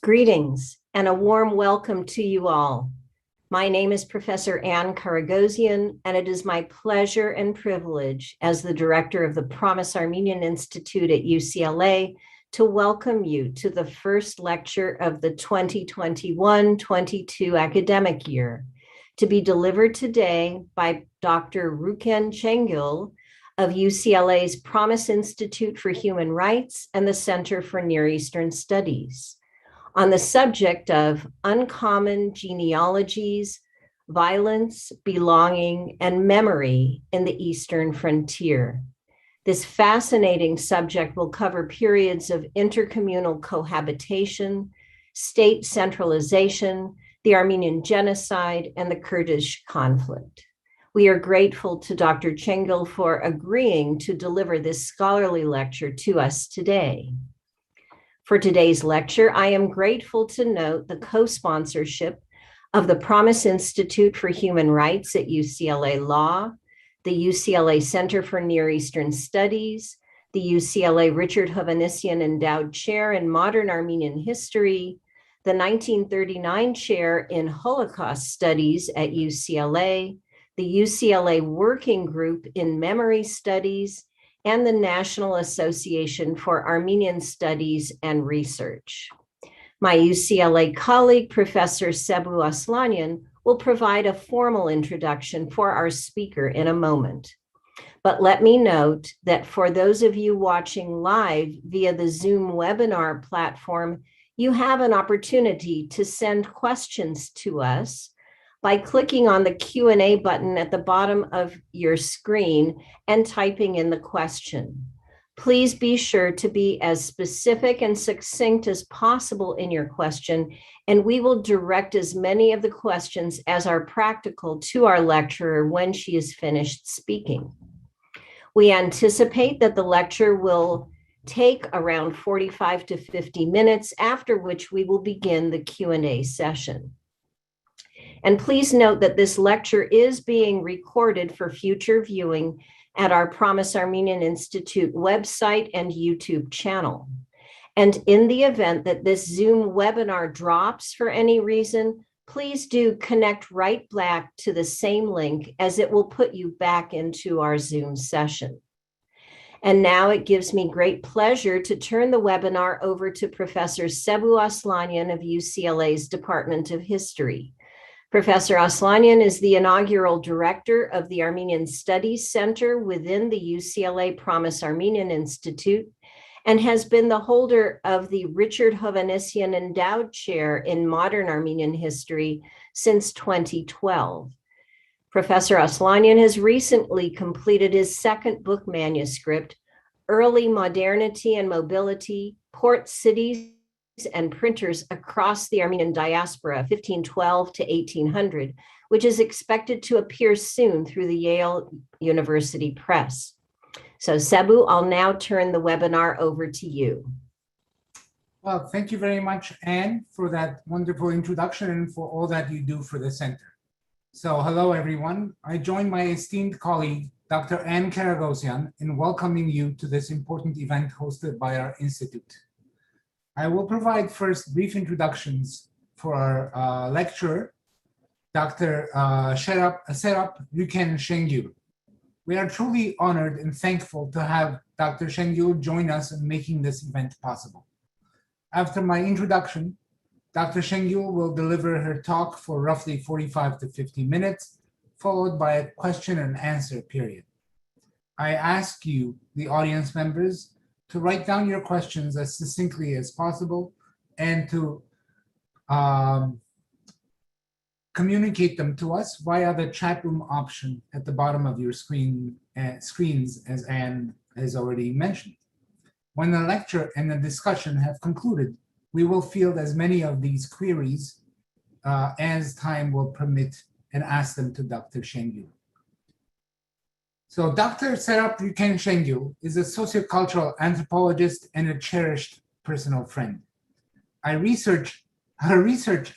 Greetings and a warm welcome to you all. My name is Professor Ann Karagosian, and it is my pleasure and privilege as the director of the Promise Armenian Institute at UCLA to welcome you to the first lecture of the 2021-22 academic year, to be delivered today by Dr. Rashorodon Sengul of UCLA's Promise Institute for Human Rights and the Center for Near Eastern Studies, on the subject of uncommon genealogies, violence, belonging, and memory in the Eastern frontier. This fascinating subject will cover periods of intercommunal cohabitation, state centralization, the Armenian genocide, and the Kurdish conflict. We are grateful to Dr. Sengul for agreeing to deliver this scholarly lecture to us today. For today's lecture, I am grateful to note the co-sponsorship of the Promise Institute for Human Rights at UCLA Law, the UCLA Center for Near Eastern Studies, the UCLA Richard Hovhannissian Endowed Chair in Modern Armenian History, the 1939 Chair in Holocaust Studies at UCLA, the UCLA Working Group in Memory Studies, and the National Association for Armenian Studies and Research. My UCLA colleague, Professor Sebu Aslanyan, will provide a formal introduction for our speaker in a moment. But let me note that for those of you watching live via the Zoom webinar platform, you have an opportunity to send questions to us by clicking on the Q&A button at the bottom of your screen and typing in the question. Please be sure to be as specific and succinct as possible in your question, and we will direct as many of the questions as are practical to our lecturer when she is finished speaking. We anticipate that the lecture will take around 45 to 50 minutes, after which we will begin the Q&A session. And please note that this lecture is being recorded for future viewing at our Promise Armenian Institute website and YouTube channel. And in the event that this Zoom webinar drops for any reason, please do connect right back to the same link, as it will put you back into our Zoom session. And now it gives me great pleasure to turn the webinar over to Professor Sebu Aslanyan of UCLA's Department of History. Professor Aslanyan is the inaugural director of the Armenian Studies Center within the UCLA Promise Armenian Institute, and has been the holder of the Richard Hovhannissian Endowed Chair in Modern Armenian History since 2012. Professor Aslanyan has recently completed his second book manuscript, Early Modernity and Mobility, Port Cities and Printers Across the Armenian Diaspora, 1512 to 1800, which is expected to appear soon through the Yale University Press. So Sebu, I'll now turn the webinar over to you. Well, thank you very much, Anne, for that wonderful introduction and for all that you do for the center. So hello, everyone. I join my esteemed colleague, Dr. Ann Karagosian, in welcoming you to this important event hosted by our institute. I will provide first brief introductions for our lecturer, Dr. Serap Rashorodon Sengul. We are truly honored and thankful to have Dr. Sengul join us in making this event possible. After my introduction, Dr. Sengul will deliver her talk for roughly 45 to 50 minutes, followed by a question and answer period. I ask you, the audience members, to write down your questions as succinctly as possible and to communicate them to us via the chat room option at the bottom of your screens, as Anne has already mentioned. When the lecture and the discussion have concluded, we will field as many of these queries as time will permit and ask them to Dr. Sengul. So Dr. Serap Rashorodon Sengul is a sociocultural anthropologist and a cherished personal friend. Her research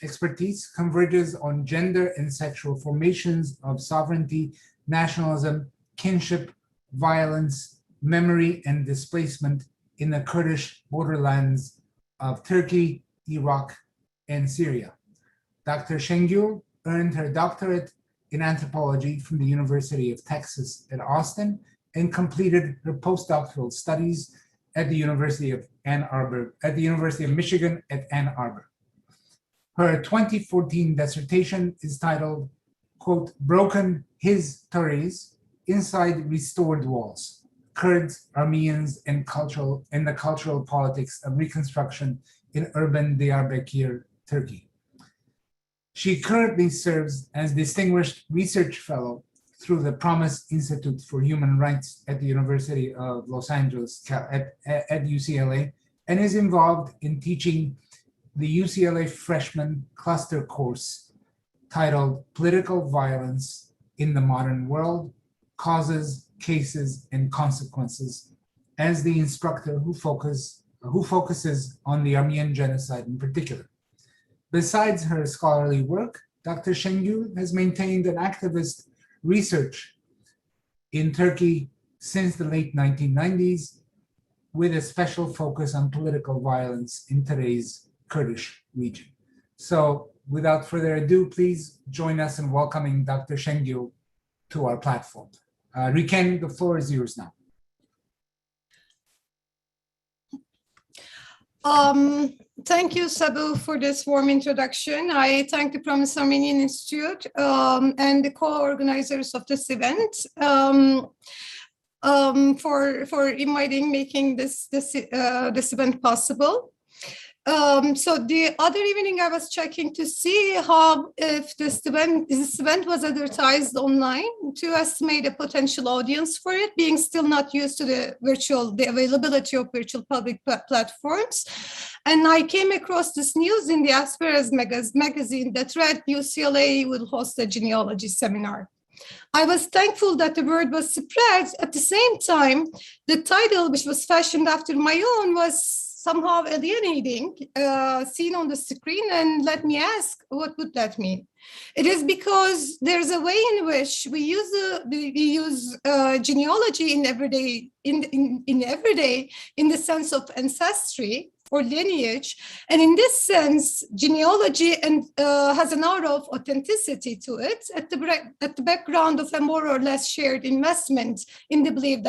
expertise converges on gender and sexual formations of sovereignty, nationalism, kinship, violence, memory, and displacement in the Kurdish borderlands of Turkey, Iraq, and Syria. Dr. Sengul earned her doctorate in anthropology from the University of Texas at Austin and completed her postdoctoral studies at the University of Michigan at Ann Arbor. Her 2014 dissertation is titled, quote, Broken Histories Inside Restored Walls, Kurds, Armenians, and the Cultural Politics of Reconstruction in Urban Diyarbakir, Turkey. She currently serves as Distinguished Research Fellow through the Promise Institute for Human Rights at the University of Los Angeles at UCLA, and is involved in teaching the UCLA freshman cluster course titled Political Violence in the Modern World, Causes, Cases, and Consequences, as the instructor who focuses on the Armenian genocide in particular. Besides her scholarly work, Dr. Sengul has maintained an activist research in Turkey since the late 1990s, with a special focus on political violence in today's Kurdish region. So without further ado, please join us in welcoming Dr. Sengul to our platform. Riken, the floor is yours now. Thank you, Sabu, for this warm introduction. I thank the Promise Armenian Institute and the co-organizers of this event for inviting, making this event possible. So the other evening, I was checking to see how if this event was advertised online to estimate a potential audience for it, being still not used to the availability of virtual public platforms. And I came across this news in the Asperas magazine that read UCLA will host a genealogy seminar. I was thankful that the word was spread. At the same time, the title, which was fashioned after my own, was somehow alienating, seen on the screen, and let me ask, what would that mean? It is because there's a way in which we use genealogy in everyday in the sense of ancestry or lineage, and in this sense, genealogy has an aura of authenticity to it at the background of a more or less shared investment in the belief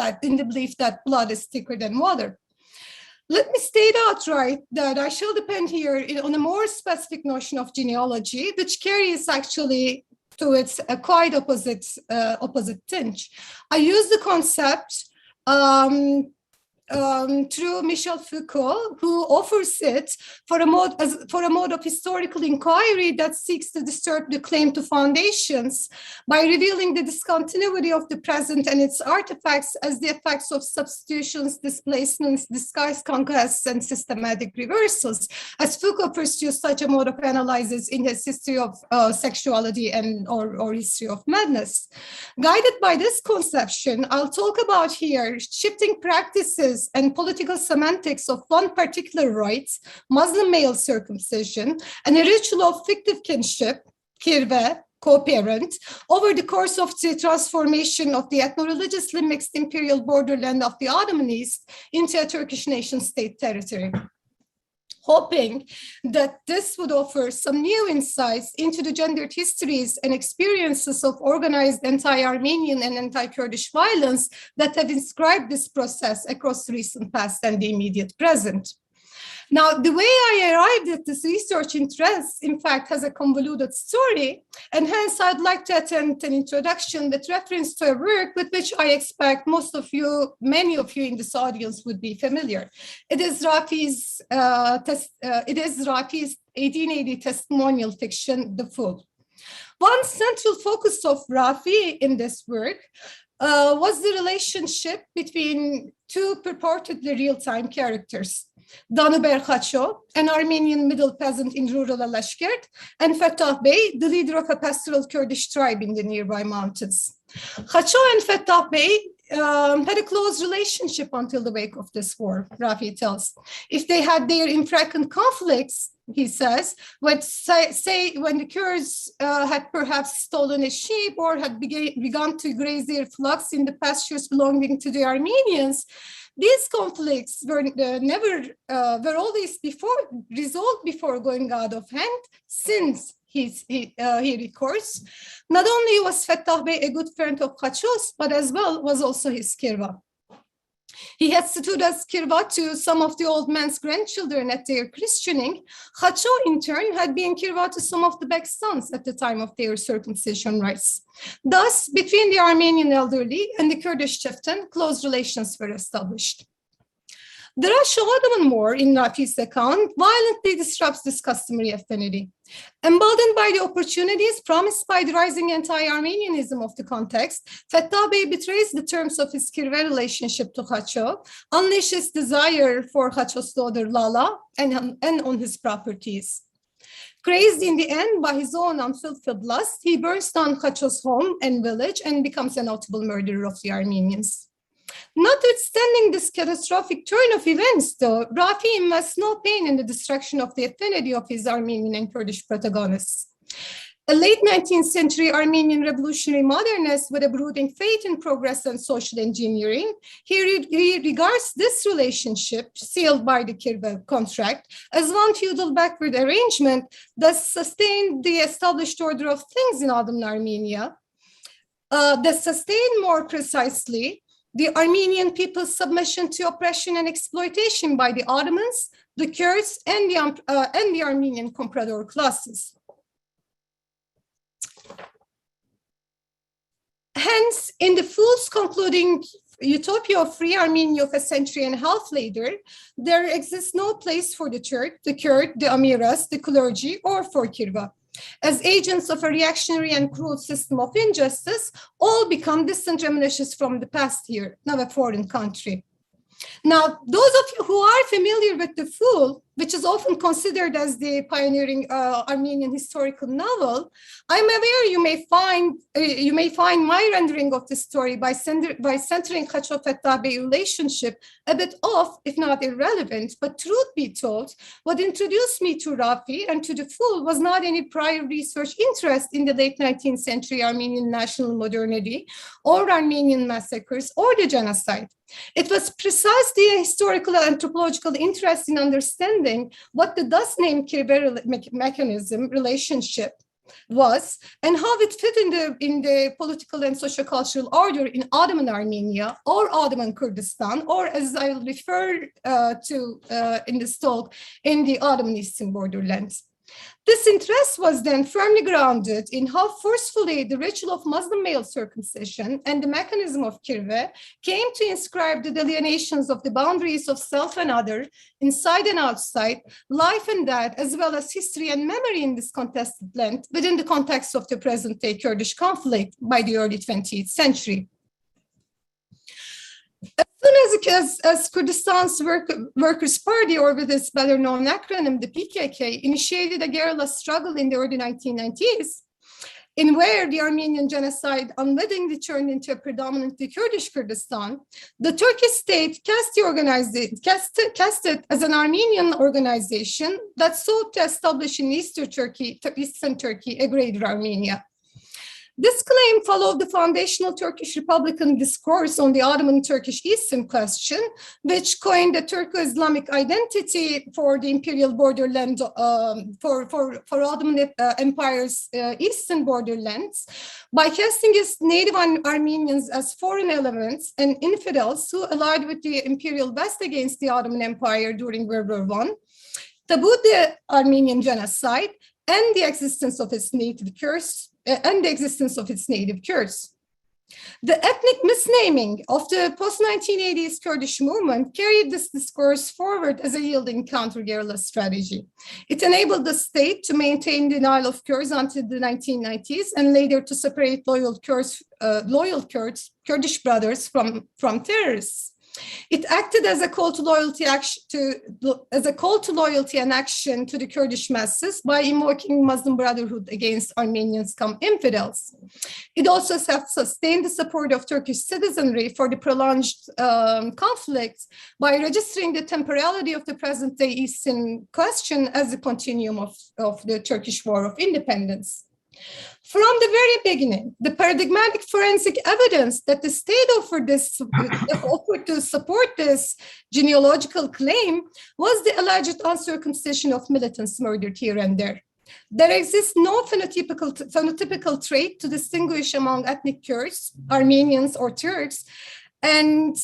that blood is thicker than water. Let me state outright that I shall depend here on a more specific notion of genealogy, which carries actually to its quite opposite tinge. I use the concept through Michel Foucault, who offers it for a mode of historical inquiry that seeks to disturb the claim to foundations by revealing the discontinuity of the present and its artifacts as the effects of substitutions, displacements, disguised conquests, and systematic reversals, as Foucault pursues such a mode of analysis in his history of sexuality or history of madness. Guided by this conception, I'll talk about here shifting practices and political semantics of one particular rite, Muslim male circumcision, and a ritual of fictive kinship, kirve, co-parent, over the course of the transformation of the ethno-religiously mixed imperial borderland of the Ottoman East into a Turkish nation-state territory. Hoping that this would offer some new insights into the gendered histories and experiences of organized anti-Armenian and anti-Kurdish violence that have inscribed this process across the recent past and the immediate present. Now, the way I arrived at this research interest, in fact, has a convoluted story, and hence I'd like to attempt an introduction with reference to a work with which I expect many of you in this audience would be familiar. It is Rafi's 1880 testimonial fiction, The Fool. One central focus of Rafi in this work was the relationship between two purportedly real-time characters, Danuber Khacho, an Armenian middle peasant in rural Alashkert, and Fettah Bey, the leader of a pastoral Kurdish tribe in the nearby mountains. Khacho and Fettah Bey had a close relationship until the wake of this war, Rafi tells. If they had their infrequent conflicts, he says, when the Kurds had perhaps stolen a sheep or had begun to graze their flocks in the pastures belonging to the Armenians, these conflicts were always resolved before going out of hand, since he records. Not only was Fettah Bey a good friend of Khachos, but as well was also his kirva. He had stood as kirva to some of the old man's grandchildren at their christening. Khacho, in turn, had been kirva to some of the Bek's sons at the time of their circumcision rites. Thus, between the Armenian elderly and the Kurdish chieftain, close relations were established. The Rashorodon War, in Nafis' account, violently disrupts this customary affinity. Emboldened by the opportunities promised by the rising anti-Armenianism of the context, Fettah Bey betrays the terms of his kirve relationship to Khacho, unleashes desire for Khacho's daughter Lala, and on his properties. Crazed in the end by his own unfulfilled lust, he burns down Khacho's home and village and becomes a notable murderer of the Armenians. Notwithstanding this catastrophic turn of events, though, Rafi invests no pain in the destruction of the affinity of his Armenian and Kurdish protagonists. A late 19th century Armenian revolutionary modernist with a brooding faith in progress and social engineering, he regards this relationship, sealed by the Kirve contract, as one feudal backward arrangement that sustained the established order of things in Ottoman Armenia, that sustained more precisely the Armenian people's submission to oppression and exploitation by the Ottomans, the Kurds, and the Armenian comprador classes. Hence, in the fool's concluding utopia of free Armenia of a century and a half later, there exists no place for the Turk, the Kurd, the Amiras, the clergy, or for Kirva. As agents of a reactionary and cruel system of injustice, all become distant reminiscences from the past year, now a foreign country. Now, those of you who are familiar with The Fool, which is often considered as the pioneering Armenian historical novel, I'm aware you may find my rendering of the story by centering Khacho Fettah Bey relationship a bit off, if not irrelevant. But truth be told, what introduced me to Rafi and to The Fool was not any prior research interest in the late 19th century Armenian national modernity or Armenian massacres or the genocide. It was precisely a historical and anthropological interest in understanding what the thus named Kirve mechanism relationship was and how it fit in the political and sociocultural order in Ottoman Armenia or Ottoman Kurdistan, or as I'll refer to in this talk, in the Ottoman Eastern borderlands. This interest was then firmly grounded in how forcefully the ritual of Muslim male circumcision and the mechanism of kirve came to inscribe the delineations of the boundaries of self and other, inside and outside, life and death, as well as history and memory in this contested land within the context of the present-day Kurdish conflict by the early 20th century. As soon as Kurdistan's Workers' Party, or with its better-known acronym, the PKK, initiated a guerrilla struggle in the early 1990s, in where the Armenian genocide unwittingly turned into a predominantly Kurdish Kurdistan, the Turkish state cast it as an Armenian organization that sought to establish in Eastern Turkey a greater Armenia. This claim followed the foundational Turkish Republican discourse on the Ottoman Turkish Eastern question, which coined a Turco-Islamic identity for the imperial borderland, for Ottoman Empire's eastern borderlands, by casting its native Armenians as foreign elements and infidels who allied with the imperial West against the Ottoman Empire during World War I, tabooed the Armenian genocide and the existence of its native Kurds. The ethnic misnaming of the post-1980s Kurdish movement carried this discourse forward as a yielding counter-guerrilla strategy. It enabled the state to maintain denial of Kurds until the 1990s and later to separate loyal Kurdish brothers from terrorists. It acted as a call to loyalty and action to the Kurdish masses by invoking Muslim brotherhood against Armenians come infidels. It also sustained the support of Turkish citizenry for the prolonged conflict by registering the temporality of the present-day Eastern question as a continuum of the Turkish War of Independence. From the very beginning, the paradigmatic forensic evidence that the state offered to support this genealogical claim was the alleged uncircumcision of militants murdered here and there. There exists no phenotypical trait to distinguish among ethnic Kurds, Armenians, or Turks, and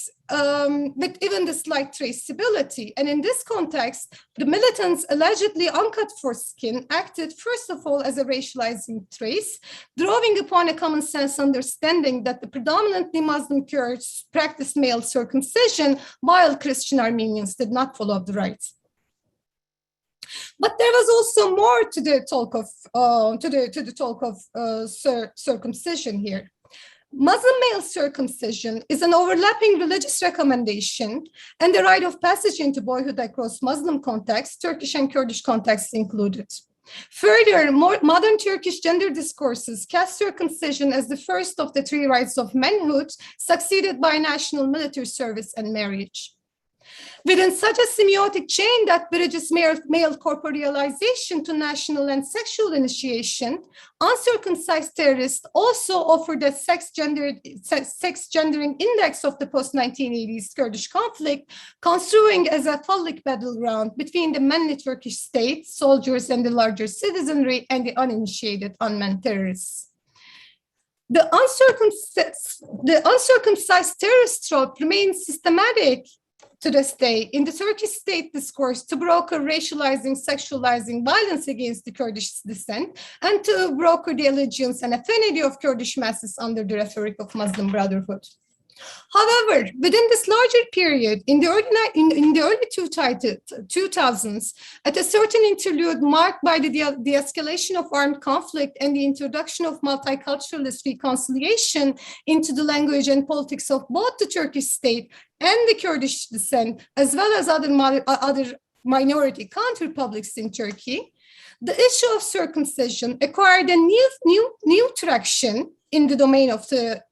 with even the slight traceability. And in this context, the militants allegedly uncut foreskin acted first of all as a racializing trace, drawing upon a common sense understanding that the predominantly Muslim Kurds practiced male circumcision, while Christian Armenians did not follow the rites. But there was also more to the talk of circumcision here. Muslim male circumcision is an overlapping religious recommendation and the rite of passage into boyhood across Muslim contexts, Turkish and Kurdish contexts included. Further, modern Turkish gender discourses cast circumcision as the first of the three rites of manhood, succeeded by national military service and marriage. Within such a semiotic chain that bridges male corporealization to national and sexual initiation, uncircumcised terrorists also offered a sex-gendering index of the post-1980s Kurdish conflict, construing as a phallic battleground between the manly Turkish state, soldiers, and the larger citizenry, and the uninitiated unmanned terrorists. The uncircumcised terrorist trope remains systematic to this day in the Turkish state discourse to broker racializing, sexualizing violence against the Kurdish descent and to broker the allegiance and affinity of Kurdish masses under the rhetoric of Muslim Brotherhood. However, within this larger period, in the early 2000s, at a certain interlude marked by the de-escalation of armed conflict and the introduction of multiculturalist reconciliation into the language and politics of both the Turkish state and the Kurdish descent, as well as other minority counter-republics in Turkey, the issue of circumcision acquired a new traction in the domain of the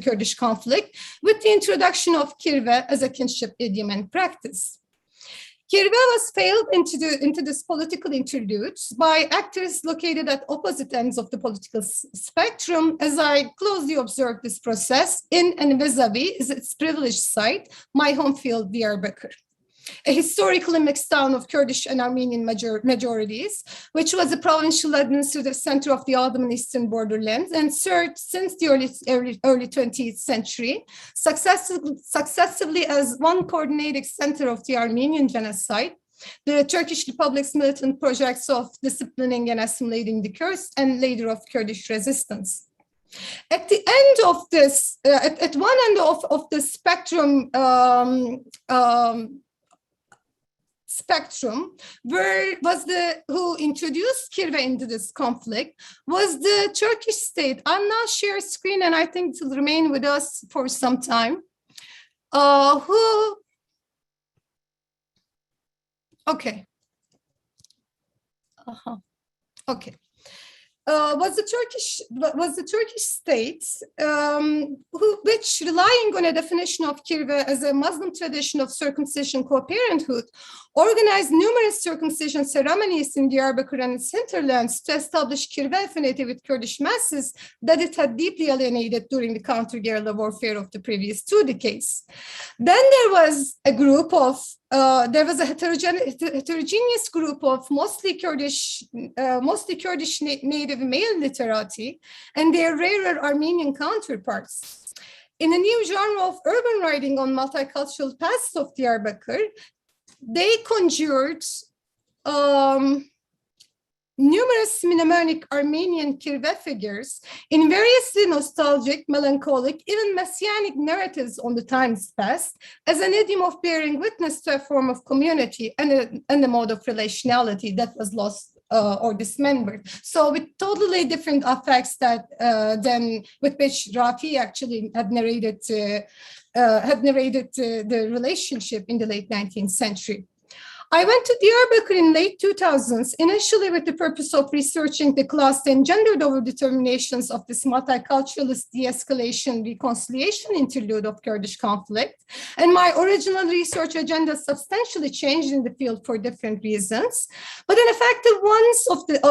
Kurdish conflict with the introduction of kirve as a kinship idiom and practice. Kirve was veiled into this political interlude by actors located at opposite ends of the political spectrum, as I closely observed this process in and vis-a-vis its privileged site, my home field, Diyarbakir, a historically mixed town of Kurdish and Armenian majorities, which was a provincial administrative center of the Ottoman eastern borderlands and served since the early 20th century, successively as one coordinating center of the Armenian genocide, the Turkish Republic's militant projects of disciplining and assimilating the Kurds, and later of Kurdish resistance. At the end of this, at one end of the spectrum, who introduced kirve into this conflict was the Turkish state. I'll now share screen, and I think it will remain with us for some time. Okay. Was the Turkish state, which, relying on a definition of kirve as a Muslim tradition of circumcision co-parenthood, organized numerous circumcision ceremonies in Diyarbakir and its hinterlands to establish kirve affinity with Kurdish masses that it had deeply alienated during the counter-guerrilla warfare of the previous 2 decades. Then there was a heterogeneous group of mostly Kurdish native male literati and their rarer Armenian counterparts. In a new genre of urban writing on multicultural pasts of Diyarbakir, they conjured numerous mnemonic Armenian kirve figures in variously nostalgic, melancholic, even messianic narratives on the times past as an idiom of bearing witness to a form of community and a mode of relationality that was lost or dismembered. So with totally different effects than with which Rafi actually had narrated had narrated the relationship in the late 19th century. I went to Diyarbakir in late 2000s, initially with the purpose of researching the class and gendered overdeterminations of this multiculturalist de-escalation reconciliation interlude of Kurdish conflict. And my original research agenda substantially changed in the field for different reasons. But an effective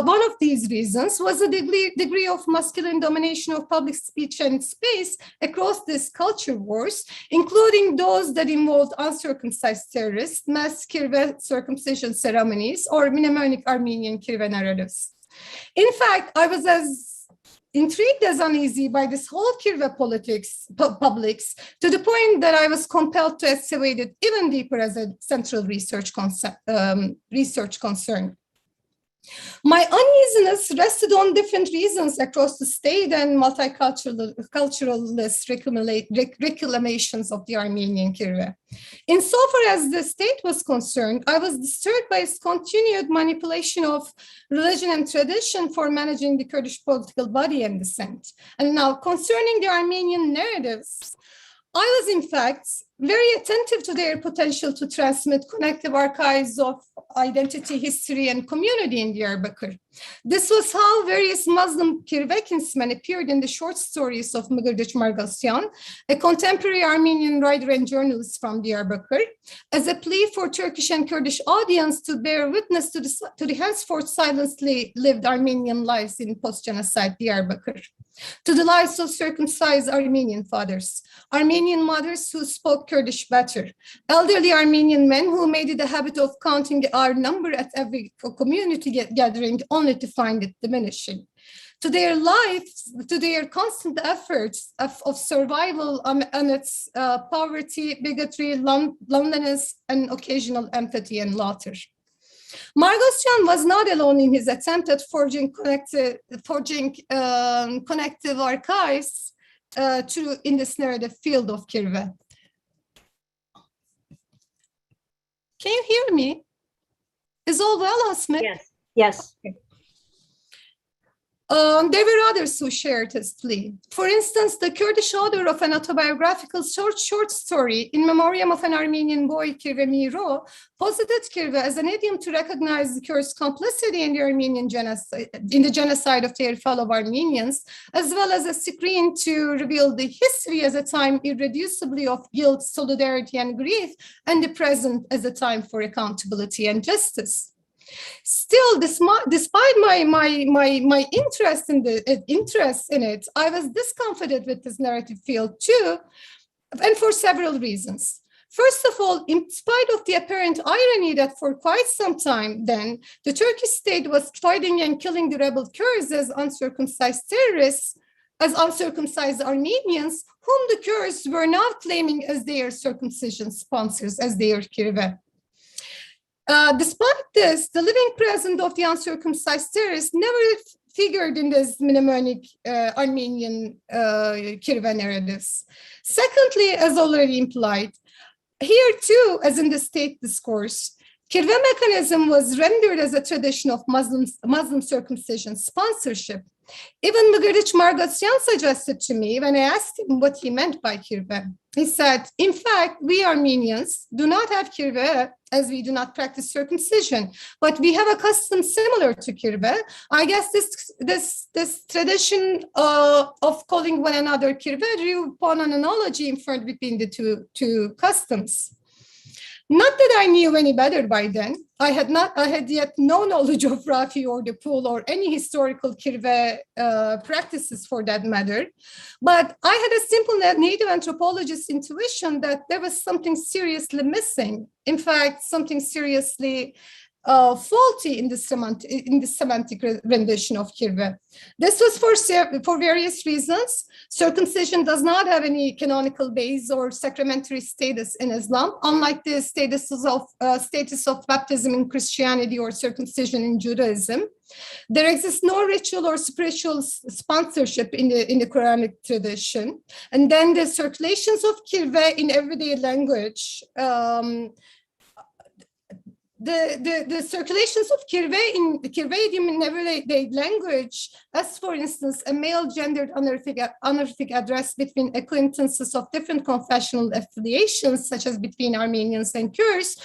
one of these reasons was the degree of masculine domination of public speech and space across these culture wars, including those that involved uncircumcised terrorists, mass kirve circumcision ceremonies, or mnemonic Armenian kirve narratives. In fact, I was as intrigued as uneasy by this whole kirve publics to the point that I was compelled to excavate it even deeper as a central research concern. My uneasiness rested on different reasons across the state and multiculturalist reclamations of the Armenian kirve. Insofar as the state was concerned, I was disturbed by its continued manipulation of religion and tradition for managing the Kurdish political body and dissent. And now, concerning the Armenian narratives, I was, in fact, very attentive to their potential to transmit connective archives of identity, history, and community in Diyarbakir. This was how various Muslim kirve kinsmen appeared in the short stories of Mgirdic Margasyan, a contemporary Armenian writer and journalist from Diyarbakir, as a plea for Turkish and Kurdish audience to bear witness to the henceforth silently lived Armenian lives in post-genocide Diyarbakir. To the lives of circumcised Armenian fathers, Armenian mothers who spoke Kurdish better, elderly Armenian men who made it a habit of counting our number at every community gathering only to find it diminishing. To their lives, to their constant efforts of survival amidst poverty, bigotry, loneliness, and occasional empathy and laughter. Margasyan was not alone in his attempt at forging connective archives in this narrative field of kirve. Can you hear me? Is all well, Asmi? Yes. Yes. There were others who shared his plea. For instance, the Kurdish author of an autobiographical short story, In Memoriam of an Armenian Boy, Kirve Miro, posited kirve as an idiom to recognize the Kurds' complicity in the Armenian genocide of their fellow Armenians, as well as a screen to reveal the history as a time irreducibly of guilt, solidarity, and grief, and the present as a time for accountability and justice. Still, despite my interest in it, I was discomforted with this narrative field too, and for several reasons. First of all, in spite of the apparent irony that for quite some time then, the Turkish state was fighting and killing the rebel Kurds as uncircumcised terrorists, as uncircumcised Armenians, whom the Kurds were now claiming as their circumcision sponsors, as their kirve. Despite this, the living presence of the uncircumcised terrorists never figured in this mnemonic Armenian kirve narratives. Secondly, as already implied, here too, as in the state discourse, kirve mechanism was rendered as a tradition of Muslim circumcision sponsorship. Even Mgirdic Margasyan suggested to me when I asked him what he meant by kirve. He said, in fact, we Armenians do not have kirve as we do not practice circumcision, but we have a custom similar to kirve. I guess this tradition of calling one another kirve drew upon an analogy inferred between the two customs. Not that I knew any better by then. I had yet no knowledge of Rafi or the pool or any historical kirve practices for that matter. But I had a simple native anthropologist's intuition that there was something seriously missing. In fact, something seriously faulty in the semantic rendition of kirve. This was for various reasons. Circumcision does not have any canonical base or sacramentary status in Islam, unlike the status of baptism in Christianity or circumcision in Judaism. There exists no ritual or spiritual sponsorship in the Quranic tradition. And then the circulations of kirve in everyday language the circulations of Kirve in the Kirvedium in everyday language, as for instance, a male gendered honorific address between acquaintances of different confessional affiliations, such as between Armenians and Kurds,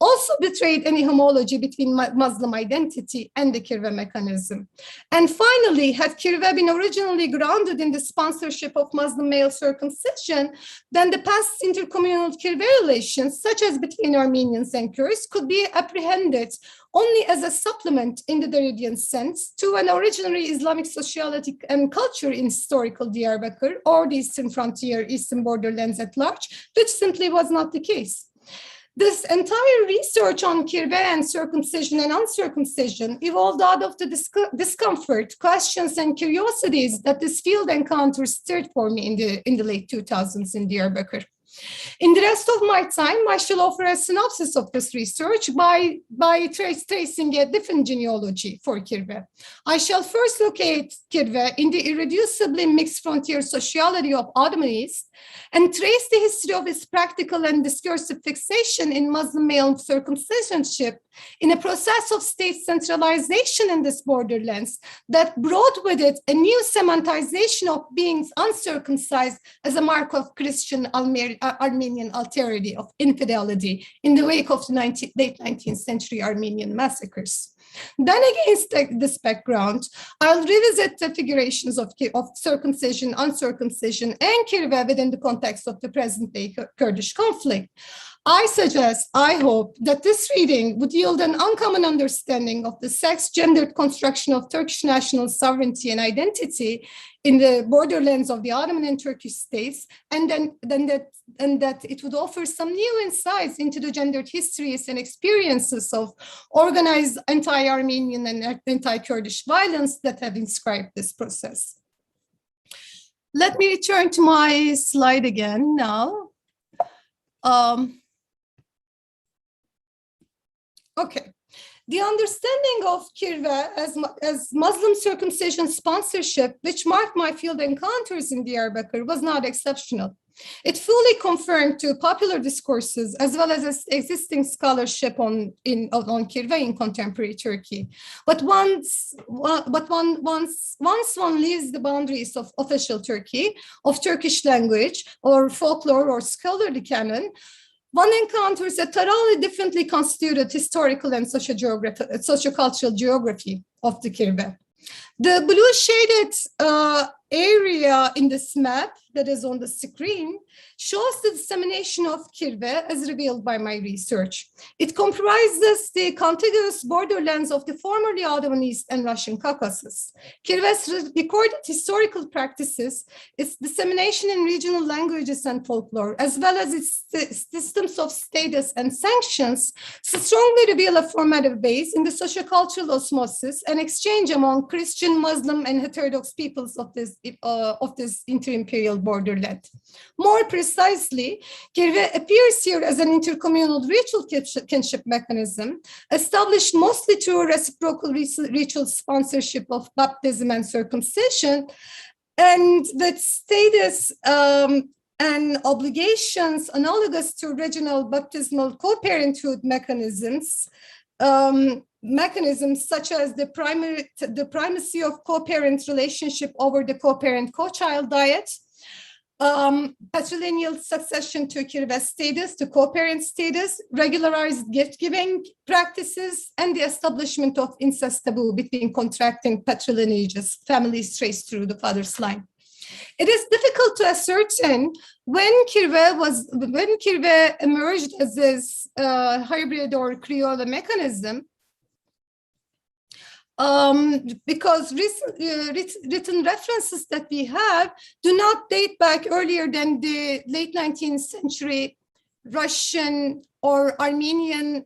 also betrayed any homology between Muslim identity and the Kirve mechanism. And finally, had Kirve been originally grounded in the sponsorship of Muslim male circumcision, then the past intercommunal Kirve relations, such as between Armenians and Kurds, could be apprehended only as a supplement in the Derridian sense to an originary Islamic sociality and culture in historical Diyarbakir or the Eastern Frontier, Eastern borderlands at large, which simply was not the case. This entire research on Kirve and circumcision and uncircumcision evolved out of the discomfort, questions, and curiosities that this field encounter stirred for me in the late 2000s in Diyarbakir. In the rest of my time, I shall offer a synopsis of this research by tracing a different genealogy for Kirve. I shall first locate Kirve in the irreducibly mixed frontier sociality of Ottoman East and trace the history of its practical and discursive fixation in Muslim male circumcisionship in a process of state centralization in this borderlands that brought with it a new semantization of beings uncircumcised as a mark of Christian Armenian alterity, of infidelity in the wake of the late 19th century Armenian massacres. Then against this background, I'll revisit the figurations of circumcision, uncircumcision, and Kirve within the context of the present-day Kurdish conflict. I suggest, I hope, that this reading would yield an uncommon understanding of the sex-gendered construction of Turkish national sovereignty and identity in the borderlands of the Ottoman and Turkish states, and that it would offer some new insights into the gendered histories and experiences of organized anti-Armenian and anti-Kurdish violence that have inscribed this process. Let me return to my slide again now. Okay. The understanding of Kirve as Muslim circumcision sponsorship, which marked my field encounters in Diyarbakir, was not exceptional. It fully confirmed to popular discourses as well as existing scholarship on Kirve in contemporary Turkey. But once one leaves the boundaries of official Turkey, of Turkish language or folklore or scholarly canon, one encounters a thoroughly differently constituted historical and sociocultural geography of the Kirve. The blue shaded area in this map that is on the screen shows the dissemination of Kirve as revealed by my research. It comprises the contiguous borderlands of the formerly Ottoman East and Russian Caucasus. Kirve's recorded historical practices, its dissemination in regional languages and folklore, as well as its systems of status and sanctions, strongly reveal a formative base in the sociocultural osmosis and exchange among Christian, Muslim, and heterodox peoples of this inter-imperial borderland. More precisely, Kirve appears here as an intercommunal ritual kinship mechanism established mostly through reciprocal ritual sponsorship of baptism and circumcision, and with status and obligations analogous to regional baptismal co-parenthood mechanisms, such as the primacy of co-parent relationship over the co-parent co-child diet, patrilineal succession to Kirve status, to co-parent status, regularized gift-giving practices, and the establishment of incest taboo between contracting patrilineages, families traced through the father's line. It is difficult to ascertain when Kirve emerged as this hybrid or Creole mechanism, because written references that we have do not date back earlier than the late 19th century Russian or Armenian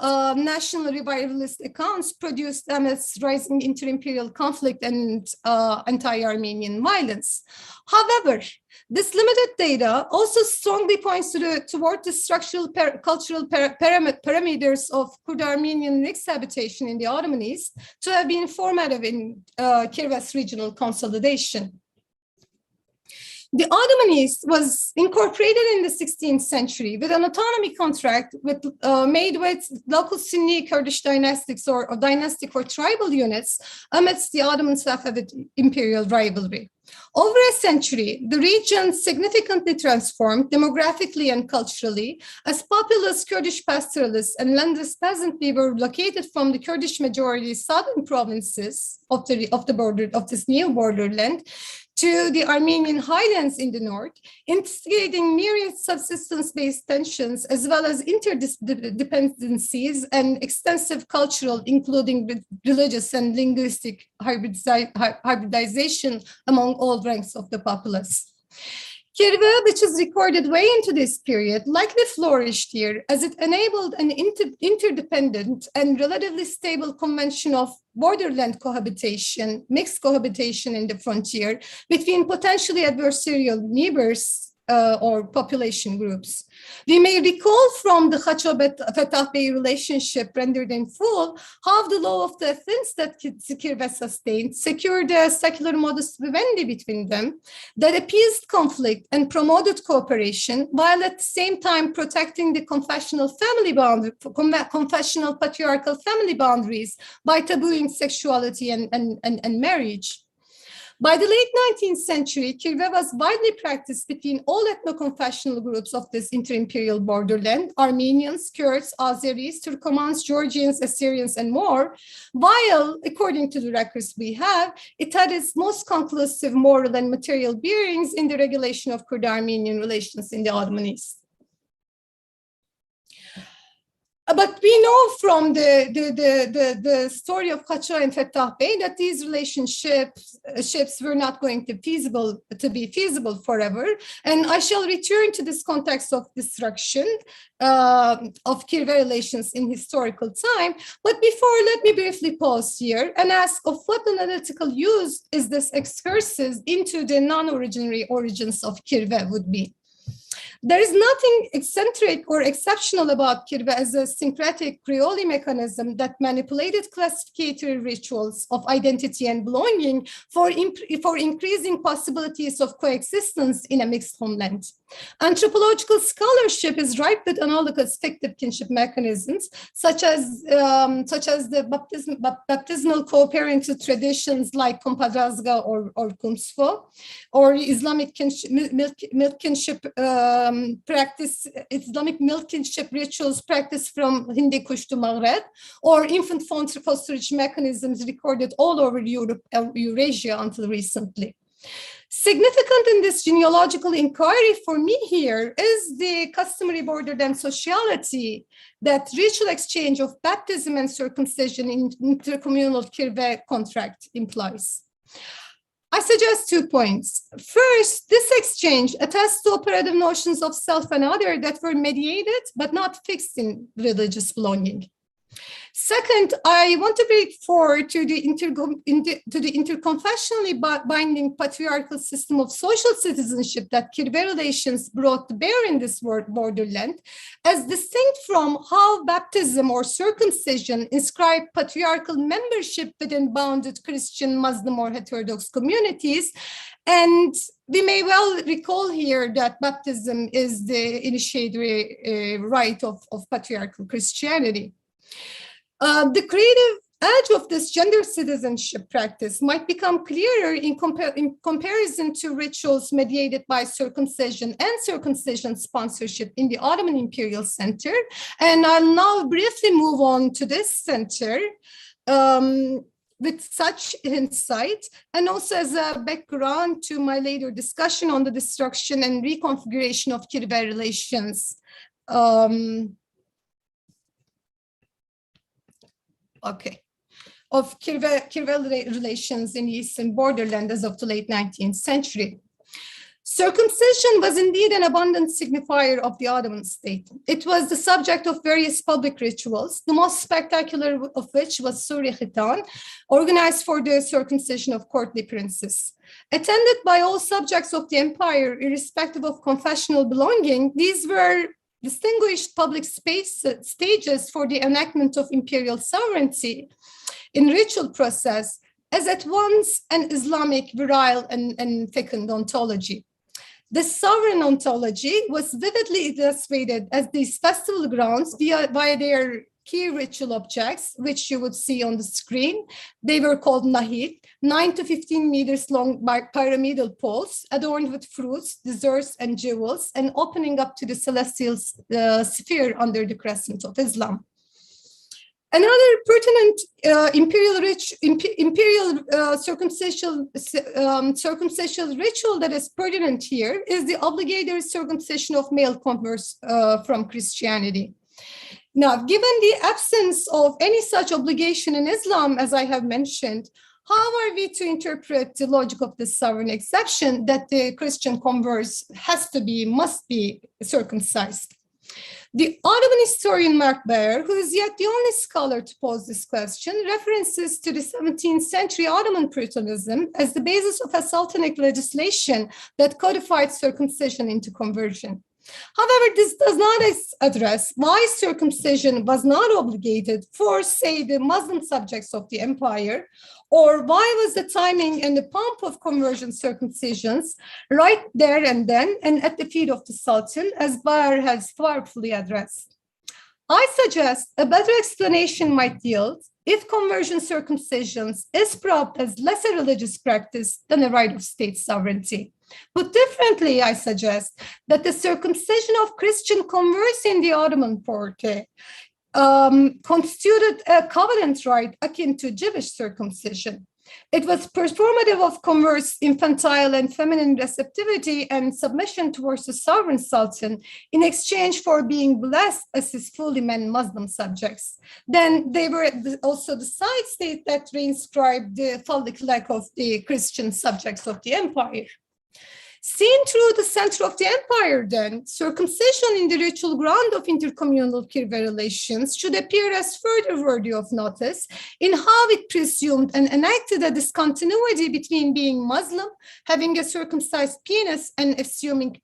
national revivalist accounts produced amidst rising inter-imperial conflict and anti-Armenian violence. However, this limited data also strongly points toward the structural cultural parameters of Kurd-Armenian mixed habitation in the Ottoman East to have been formative in Kirve's regional consolidation. The Ottoman East was incorporated in the 16th century with an autonomy contract made with local Sunni Kurdish dynastics or dynastic or tribal units amidst the Ottoman-Safavid imperial rivalry. Over a century, the region significantly transformed demographically and culturally as populous Kurdish pastoralists and landless peasantry were relocated from the Kurdish majority southern provinces of the border of this new borderland to the Armenian highlands in the north, instigating myriad subsistence-based tensions as well as interdependencies and extensive cultural, including religious and linguistic hybridization among all ranks of the populace. Kirve, which is recorded way into this period, likely flourished here as it enabled an interdependent and relatively stable convention of borderland cohabitation, mixed cohabitation in the frontier between potentially adversarial neighbors or population groups. We may recall from the Khaço-Fetah Bey relationship rendered in full how the law of the offense that Kirve sustained secured a secular modus vivendi between them that appeased conflict and promoted cooperation, while at the same time protecting the confessional patriarchal family boundaries by tabooing sexuality and marriage. By the late 19th century, Kirve was widely practiced between all ethno-confessional groups of this inter-imperial borderland, Armenians, Kurds, Azeris, Turkomans, Georgians, Assyrians, and more, while, according to the records we have, it had its most conclusive moral and material bearings in the regulation of Kurd-Armenian relations in the Ottoman East. But we know from the story of Khaço and Fetah Bey that these relationships were not going to be feasible forever. And I shall return to this context of destruction of Kirve relations in historical time. But before, let me briefly pause here and ask of what analytical use is this excursus into the non-originary origins of Kirve would be. There is nothing eccentric or exceptional about Kirve as a syncretic Creole mechanism that manipulated classificatory rituals of identity and belonging for increasing possibilities of coexistence in a mixed homeland. Anthropological scholarship is ripe with analogous fictive kinship mechanisms, such as the baptismal co-parental traditions like Kompadrazga or Kumsfo, or Islamic milk kinship Islamic milk kinship rituals practiced from Hindi Kush to Maghreb, or infant fosterage mechanisms recorded all over Europe and Eurasia until recently. Significant in this genealogical inquiry for me here is the customary borderland sociality that ritual exchange of baptism and circumcision in intercommunal Kirve contract implies. I suggest 2 points. First, this exchange attests to operative notions of self and other that were mediated but not fixed in religious belonging. Second, I want to bring forward to the interconfessionally binding patriarchal system of social citizenship that Kirve relations brought to bear in this borderland, as distinct from how baptism or circumcision inscribed patriarchal membership within bounded Christian, Muslim, or heterodox communities. And we may well recall here that baptism is the initiatory rite of patriarchal Christianity. The creative edge of this gender citizenship practice might become clearer in comparison to rituals mediated by circumcision and circumcision sponsorship in the Ottoman Imperial Center. And I'll now briefly move on to this center with such insight, and also as a background to my later discussion on the destruction and reconfiguration of Kirve relations. Of Kirve relations in the Eastern borderland as of the late 19th century. Circumcision was indeed an abundant signifier of the Ottoman state. It was the subject of various public rituals, the most spectacular of which was Suri Khitan, organized for the circumcision of courtly princes. Attended by all subjects of the empire, irrespective of confessional belonging, these were distinguished public stages for the enactment of imperial sovereignty in ritual process as at once an Islamic, virile, and fecund ontology. The sovereign ontology was vividly illustrated as these festival grounds via their key ritual objects, which you would see on the screen. They were called nahid, 9 to 15 meters long pyramidal poles adorned with fruits, desserts, and jewels, and opening up to the celestial sphere under the crescent of Islam. Another pertinent circumcision ritual that is pertinent here is the obligatory circumcision of male converts from Christianity. Now, given the absence of any such obligation in Islam, as I have mentioned, how are we to interpret the logic of the sovereign exception that the Christian converts must be circumcised? The Ottoman historian Mark Baer, who is yet the only scholar to pose this question, references to the 17th century Ottoman Puritanism as the basis of a sultanic legislation that codified circumcision into conversion. However, this does not address why circumcision was not obligated for, say, the Muslim subjects of the empire, or why was the timing and the pomp of conversion circumcisions right there and then and at the feet of the Sultan, as Baer has powerfully addressed. I suggest a better explanation might yield if conversion circumcisions is brought as less a religious practice than a right of state sovereignty. Put differently, I suggest that the circumcision of Christian converts in the Ottoman Porte constituted a covenant rite akin to Jewish circumcision. It was performative of converts' infantile and feminine receptivity and submission towards the sovereign sultan in exchange for being blessed as his fully men Muslim subjects. Then they were also the side state that reinscribed the phallic leg of the Christian subjects of the empire. Seen through the center of the empire, then, circumcision in the ritual ground of intercommunal kirve relations should appear as further worthy of notice in how it presumed and enacted a discontinuity between being Muslim, having a circumcised penis, and assuming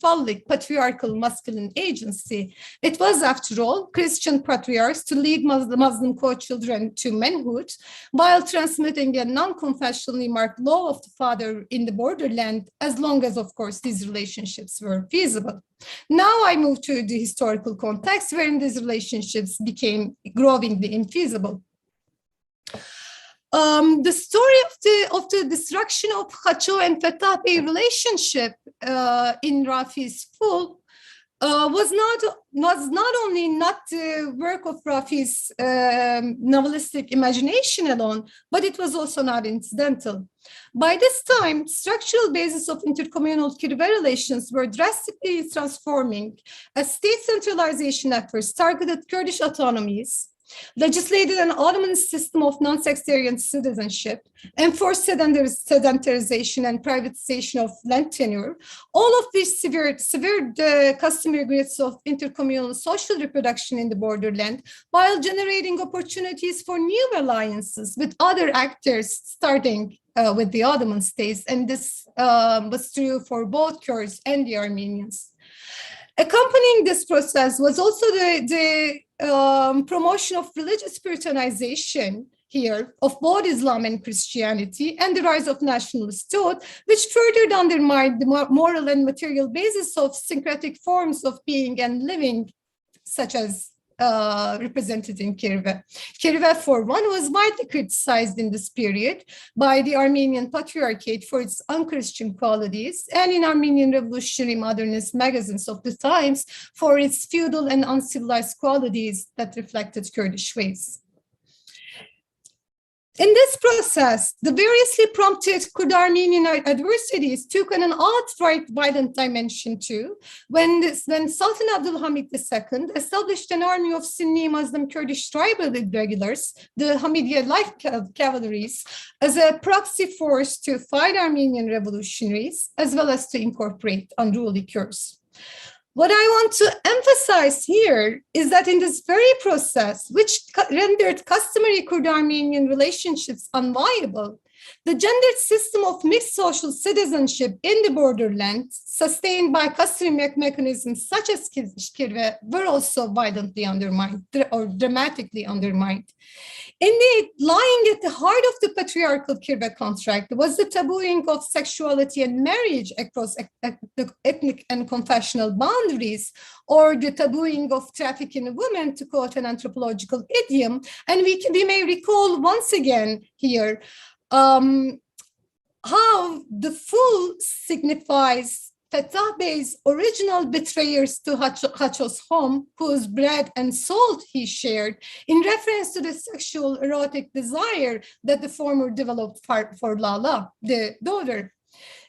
phallic patriarchal masculine agency. It was, after all, Christian patriarchs to lead Muslim co-children to manhood while transmitting a non-confessionally marked law of the father in the borderland, as long as, of course, these relationships were feasible. Now I move to the historical context wherein these relationships became growingly infeasible. The story of the destruction of Hacho and Fatah Bey relationship in Rafi's Full was not only not the work of Rafi's novelistic imagination alone, but it was also not incidental. By this time, structural bases of intercommunal kirve relations were drastically transforming as state centralization efforts targeted Kurdish autonomies, legislated an Ottoman system of non-sectarian citizenship, enforced sedentarization and privatization of land tenure, all of these severed the customary grids of intercommunal social reproduction in the borderland, while generating opportunities for new alliances with other actors, starting with the Ottoman states, and this was true for both Kurds and the Armenians. Accompanying this process was also the promotion of religious Puritanization here of both Islam and Christianity, and the rise of nationalist thought, which further undermined the moral and material basis of syncretic forms of being and living, such as represented in Kirve. Kirve, for one, was widely criticized in this period by the Armenian Patriarchate for its unchristian qualities, and in Armenian revolutionary modernist magazines of the times for its feudal and uncivilized qualities that reflected Kurdish ways. In this process, the variously prompted Kurd-Armenian adversities took an outright violent dimension too, when Sultan Abdulhamid II established an army of Sunni Muslim Kurdish tribal irregulars, the Hamidiya Light Cavalries, as a proxy force to fight Armenian revolutionaries, as well as to incorporate unruly Kurds. What I want to emphasize here is that in this very process, which rendered customary Kurd-Armenian relationships unviable, The gendered system of mixed social citizenship in the borderlands, sustained by customary mechanisms such as kirve, were also violently undermined or dramatically undermined. Indeed, lying at the heart of the patriarchal kirve contract was the tabooing of sexuality and marriage across ethnic and confessional boundaries, or the tabooing of trafficking women, to quote an anthropological idiom. And we may recall once again here how the fool signifies Fettah Bey's original betrayers to Hacho's home, whose bread and salt he shared, in reference to the sexual erotic desire that the former developed for Lala, the daughter.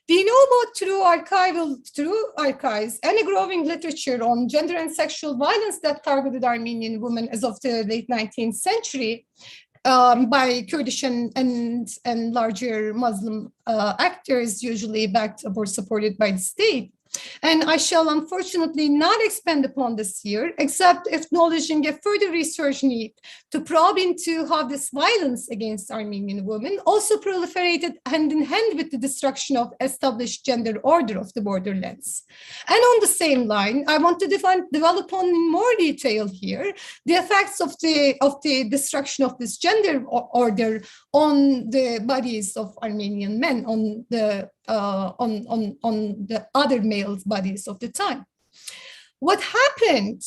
We know both through archives and a growing literature on gender and sexual violence that targeted Armenian women as of the late 19th century, by Kurdish and larger Muslim actors, usually backed or supported by the state. And I shall unfortunately not expand upon this here, except acknowledging a further research need to probe into how this violence against Armenian women also proliferated hand in hand with the destruction of established gender order of the borderlands. And on the same line, I want to develop on in more detail here the effects of the destruction of this gender order on the bodies of Armenian men, on the other males' bodies of the time. What happened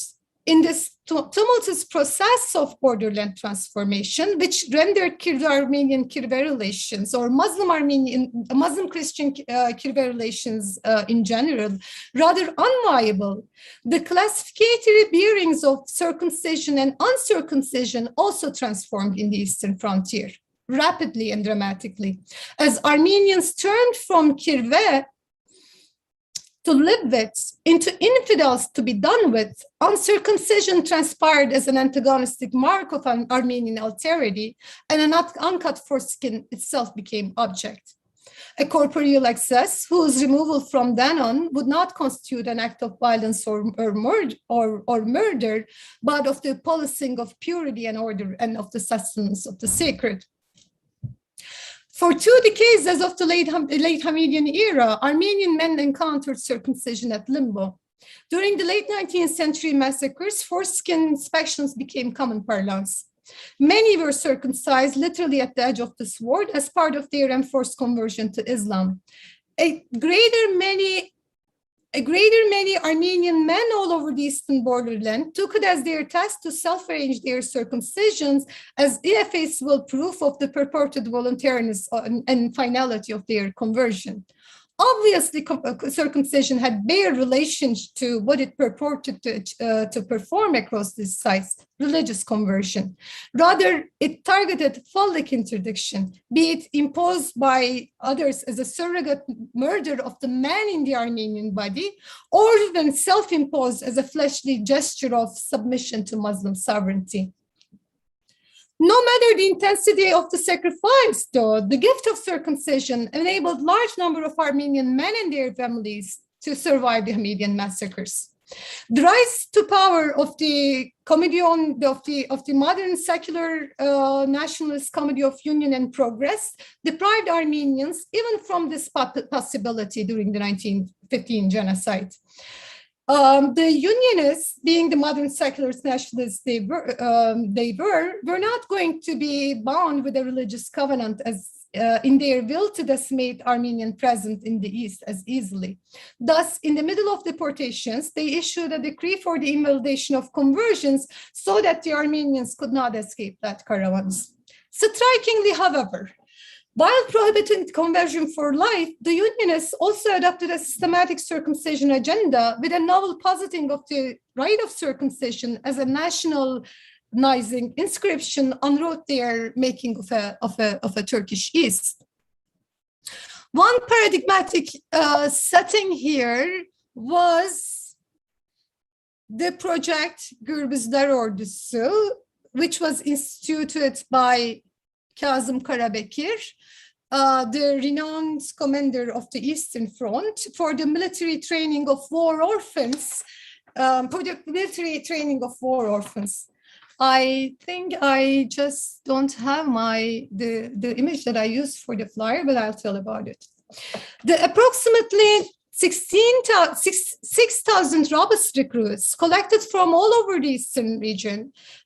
in this tumultuous process of borderland transformation, which rendered Kurdo-Armenian Kirve relations or Muslim-Christian Kirve relations in general rather unviable, the classificatory bearings of circumcision and uncircumcision also transformed in the eastern frontier rapidly and dramatically, as Armenians turned from Kirve to live with into infidels to be done with. Uncircumcision transpired as an antagonistic mark of an Armenian alterity, and an uncut foreskin itself became object. A corporeal excess whose removal from then on would not constitute an act of violence or murder, but of the policing of purity and order and of the sustenance of the sacred. For 2 decades, as of the late Hamidian era, Armenian men encountered circumcision at limbo. During the late 19th century massacres, foreskin inspections became common parlance. Many were circumcised literally at the edge of the sword as part of their enforced conversion to Islam. A greater many Armenian men all over the eastern borderland took it as their task to self-arrange their circumcisions as ineffaceable proof of the purported voluntariness and finality of their conversion. Obviously, circumcision had bare relations to what it purported to perform across these sites, religious conversion. Rather, it targeted phallic interdiction, be it imposed by others as a surrogate murder of the man in the Armenian body, or even self-imposed as a fleshly gesture of submission to Muslim sovereignty. No matter the intensity of the sacrifice, though, the gift of circumcision enabled large number of Armenian men and their families to survive the Hamidian massacres. The rise to power of the modern secular nationalist comedy of union and progress deprived Armenians even from this possibility during the 1915 genocide. The Unionists, being the modern secular nationalists they were not going to be bound with a religious covenant as in their will to decimate Armenian presence in the East as easily. Thus, in the middle of deportations, they issued a decree for the invalidation of conversions so that the Armenians could not escape that caravans. Strikingly, however, while prohibiting conversion for life, the Unionists also adopted a systematic circumcision agenda with a novel positing of the right of circumcision as a nationalizing inscription en route their making of a Turkish East. One paradigmatic setting here was the project Gürbüzler Ordusu, which was instituted by Kazım Karabekir, the renowned commander of the Eastern Front, for the military training of war orphans. I think I just don't have the image that I used for the flyer, but I'll tell about it. The approximately 6,000 robust recruits collected from all over the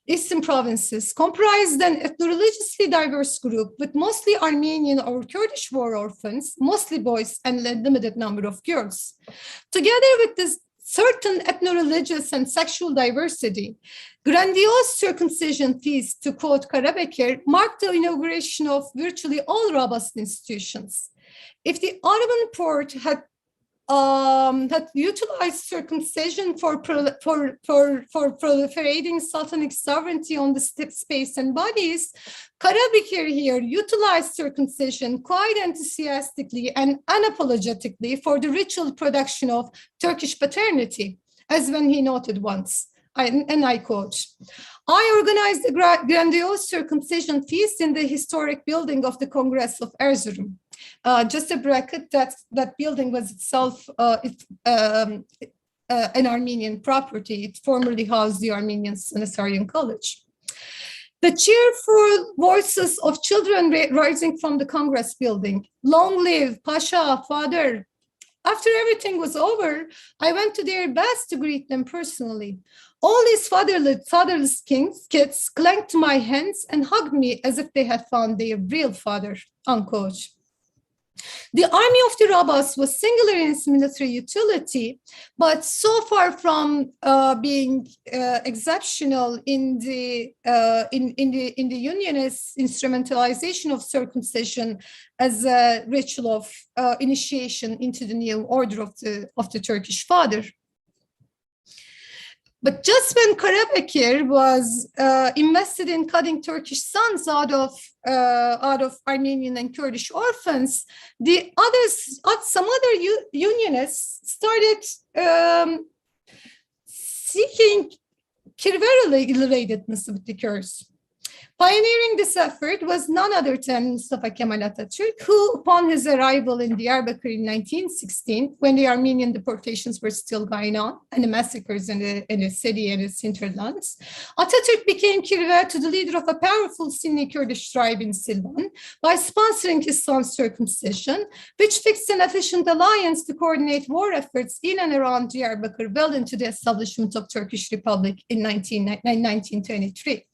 eastern provinces comprised an ethno-religiously diverse group with mostly Armenian or Kurdish war orphans, mostly boys, and a limited number of girls. Together with this certain ethno-religious and sexual diversity, grandiose circumcision feast, to quote Karabekir, marked the inauguration of virtually all robust institutions. If the Ottoman Porte had utilized circumcision for proliferating sultanic sovereignty on the space and bodies, Karabekir here utilized circumcision quite enthusiastically and unapologetically for the ritual production of Turkish paternity, as when he noted once, and I quote, "I organized a grandiose circumcision feast in the historic building of the Congress of Erzurum." Just a bracket, that building was itself an Armenian property. It formerly housed the Armenian Sanitarian College. The cheerful voices of children rising from the Congress building. "Long live Pasha, father." After everything was over, I went to their best to greet them personally. All these fatherless kids clung to my hands and hugged me as if they had found their real father, unquote. The army of the Rabbas was singular in its military utility, but so far from being exceptional in the unionist instrumentalization of circumcision as a ritual of initiation into the new order of the Turkish father. But just when Karabekir was invested in cutting Turkish sons out of Armenian and Kurdish orphans, some other unionists started seeking relatedness with the Kurds. Pioneering this effort was none other than Mustafa Kemal Atatürk, who, upon his arrival in Diyarbakir in 1916, when the Armenian deportations were still going on and the massacres in the city and its hinterlands, Atatürk became kirve to the leader of a powerful Sunni Kurdish tribe in Silvan by sponsoring his son's circumcision, which fixed an efficient alliance to coordinate war efforts in and around Diyarbakir well into the establishment of Turkish Republic in 1923.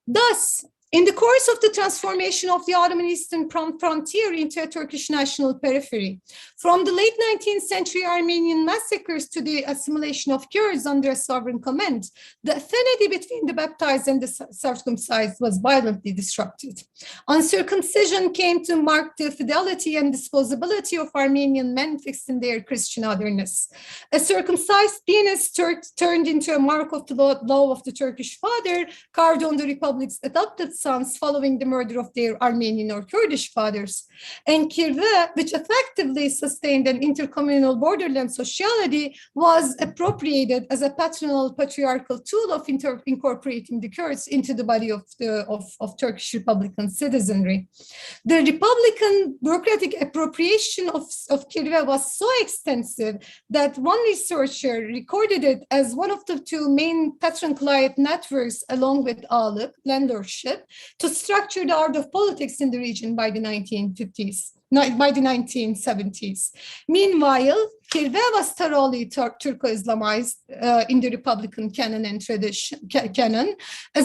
Thus, in the course of the transformation of the Ottoman Eastern frontier into a Turkish national periphery, from the late 19th century Armenian massacres to the assimilation of Kurds under a sovereign command, the affinity between the baptized and the circumcised was violently disrupted. Uncircumcision came to mark the fidelity and disposability of Armenian men fixed in their Christian otherness. A circumcised penis turned into a mark of the law of the Turkish father, carved on the Republic's adopted sons following the murder of their Armenian or Kurdish fathers. And kirve, which effectively sustained an intercommunal borderland sociality, was appropriated as a paternal patriarchal tool of incorporating the Kurds into the body of Turkish Republican citizenry. The Republican bureaucratic appropriation of kirve was so extensive that one researcher recorded it as one of the two main patron-client networks, along with ağalık, landlordship, to structure the art of politics in the region by the 1970s. Meanwhile, kirve was thoroughly Turco-Islamized in the Republican canon as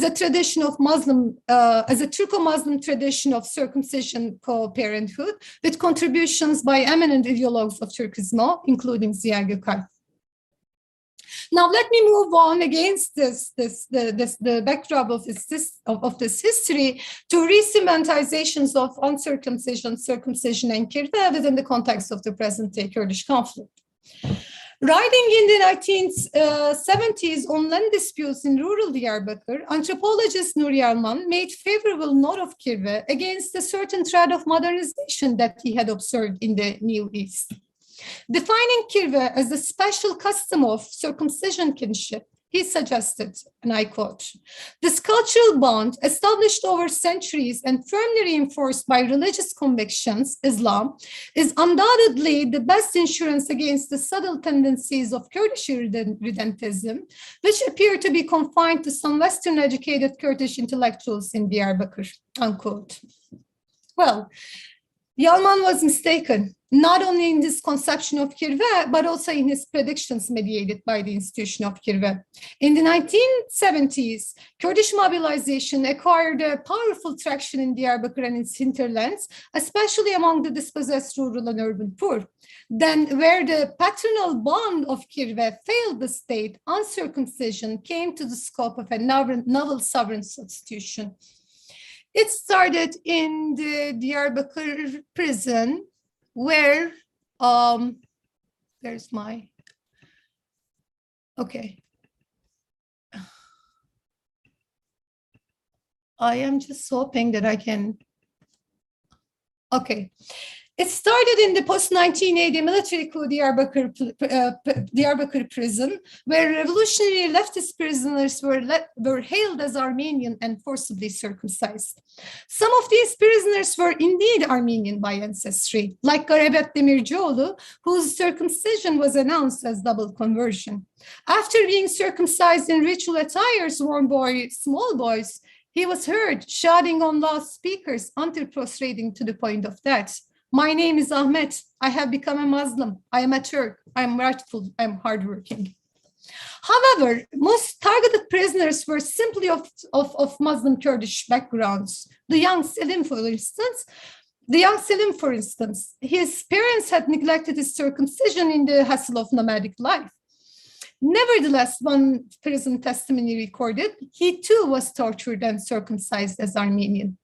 a tradition of as a Turco-Muslim tradition of circumcision co-parenthood, with contributions by eminent ideologues of Turkismo, including Ziya Gökalp. Now, let me move on against the backdrop of this history to recementizations of uncircumcision, circumcision, and kirve within the context of the present-day Kurdish conflict. Writing in the 1970s on land disputes in rural Diyarbakir, anthropologist Nuri Arman made favorable note of kirve against a certain trend of modernization that he had observed in the New East. Defining kirve as the special custom of circumcision kinship, He suggested, and I quote, "This cultural bond, established over centuries and firmly reinforced by religious convictions, Islam, is undoubtedly the best insurance against the subtle tendencies of Kurdish redentism, which appear to be confined to some Western-educated Kurdish intellectuals in Diyarbakir," unquote. Well, Yalman was mistaken, not only in his conception of Kirve, but also in his predictions mediated by the institution of Kirve. In the 1970s, Kurdish mobilization acquired a powerful traction in Diyarbakir and its hinterlands, especially among the dispossessed rural and urban poor. Then, where the paternal bond of Kirve failed the state, uncircumcision came to the scope of a novel sovereign substitution. It started in the Diyarbakir prison, where, there's my, okay. I am just hoping that I can, okay. It started in the post-1980 military coup Diyarbakir prison, where revolutionary leftist prisoners were hailed as Armenian and forcibly circumcised. Some of these prisoners were indeed Armenian by ancestry, like Garabet Demircioğlu, whose circumcision was announced as double conversion. After being circumcised in ritual attires worn by small boys, he was heard shouting on loudspeakers until prostrating to the point of death. "My name is Ahmet. I have become a Muslim. I am a Turk. I am rightful. I am hardworking." However, most targeted prisoners were simply of Muslim Kurdish backgrounds. The young Selim, for instance, his parents had neglected his circumcision in the hassle of nomadic life. Nevertheless, one prison testimony recorded, he too was tortured and circumcised as Armenian.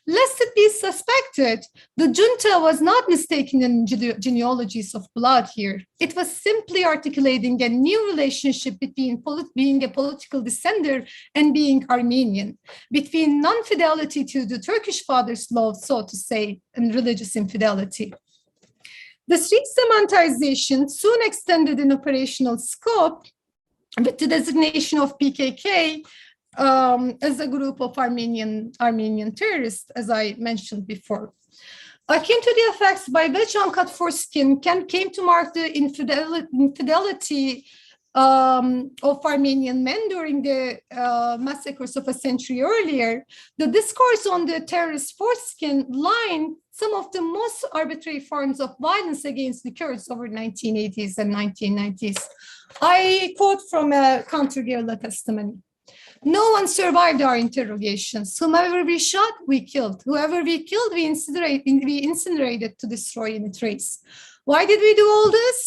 Lest it be suspected, the junta was not mistaken in genealogies of blood here. It was simply articulating a new relationship between being a political descender and being Armenian, between non-fidelity to the Turkish father's love, so to say, and religious infidelity. This re-semantization soon extended in operational scope with the designation of PKK as a group of Armenian terrorists, as I mentioned before. Akin to the effects by which uncut foreskin came to mark the infidelity of Armenian men during the massacres of a century earlier, the discourse on the terrorist foreskin lined some of the most arbitrary forms of violence against the Kurds over 1980s and 1990s. I quote from a counter-guerrilla testimony. "No one survived our interrogations. Whomever we shot, we killed. Whoever we killed, we incinerated to destroy in a trace. Why did we do all this?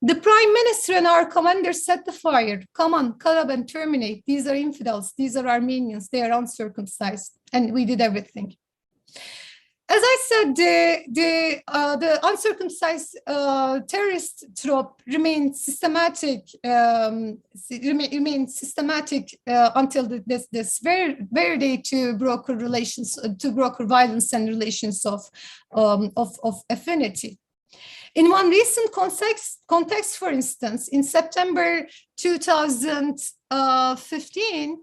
The prime minister and our commander set the fire. Come on, cut up and terminate. These are infidels. These are Armenians. They are uncircumcised. And we did everything." As I said, the uncircumcised terrorist trope remained systematic. Until this very day to broker relations, to broker violence and relations of affinity. In one recent context, for instance, in September 2015.